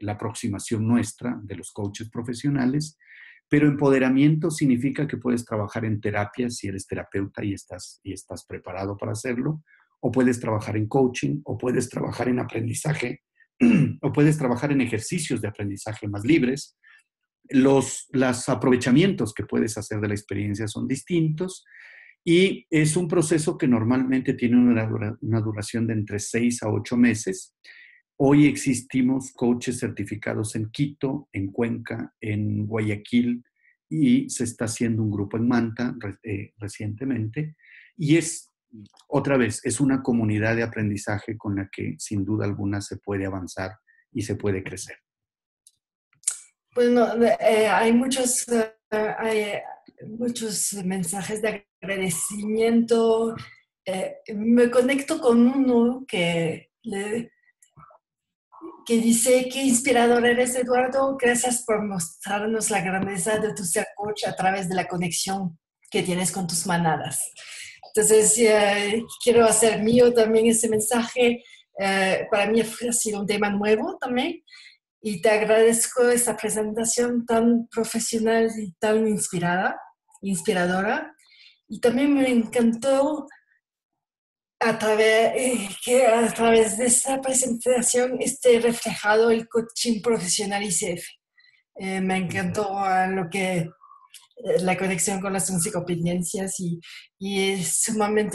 la aproximación nuestra de los coaches profesionales, pero empoderamiento significa que puedes trabajar en terapia si eres terapeuta y estás preparado para hacerlo, o puedes trabajar en coaching, o puedes trabajar en aprendizaje, o puedes trabajar en ejercicios de aprendizaje más libres. Los aprovechamientos que puedes hacer de la experiencia son distintos, y es un proceso que normalmente tiene una duración de entre 6 a 8 meses. Hoy existimos coaches certificados en Quito, en Cuenca, en Guayaquil, y se está haciendo un grupo en Manta recientemente. Y otra vez, es una comunidad de aprendizaje con la que sin duda alguna se puede avanzar y se puede crecer. Bueno, hay muchos mensajes de agradecimiento. Me conecto con uno que dice: qué inspirador eres, Eduardo. Gracias por mostrarnos la grandeza de tu ser coach a través de la conexión que tienes con tus manadas. Entonces, quiero hacer mío también ese mensaje. Para mí ha sido un tema nuevo también. Y te agradezco esta presentación tan profesional y tan inspiradora. Y también me encantó que a través de esta presentación esté reflejado el coaching profesional ICF. Me encantó la conexión con las 11 competencias, y es sumamente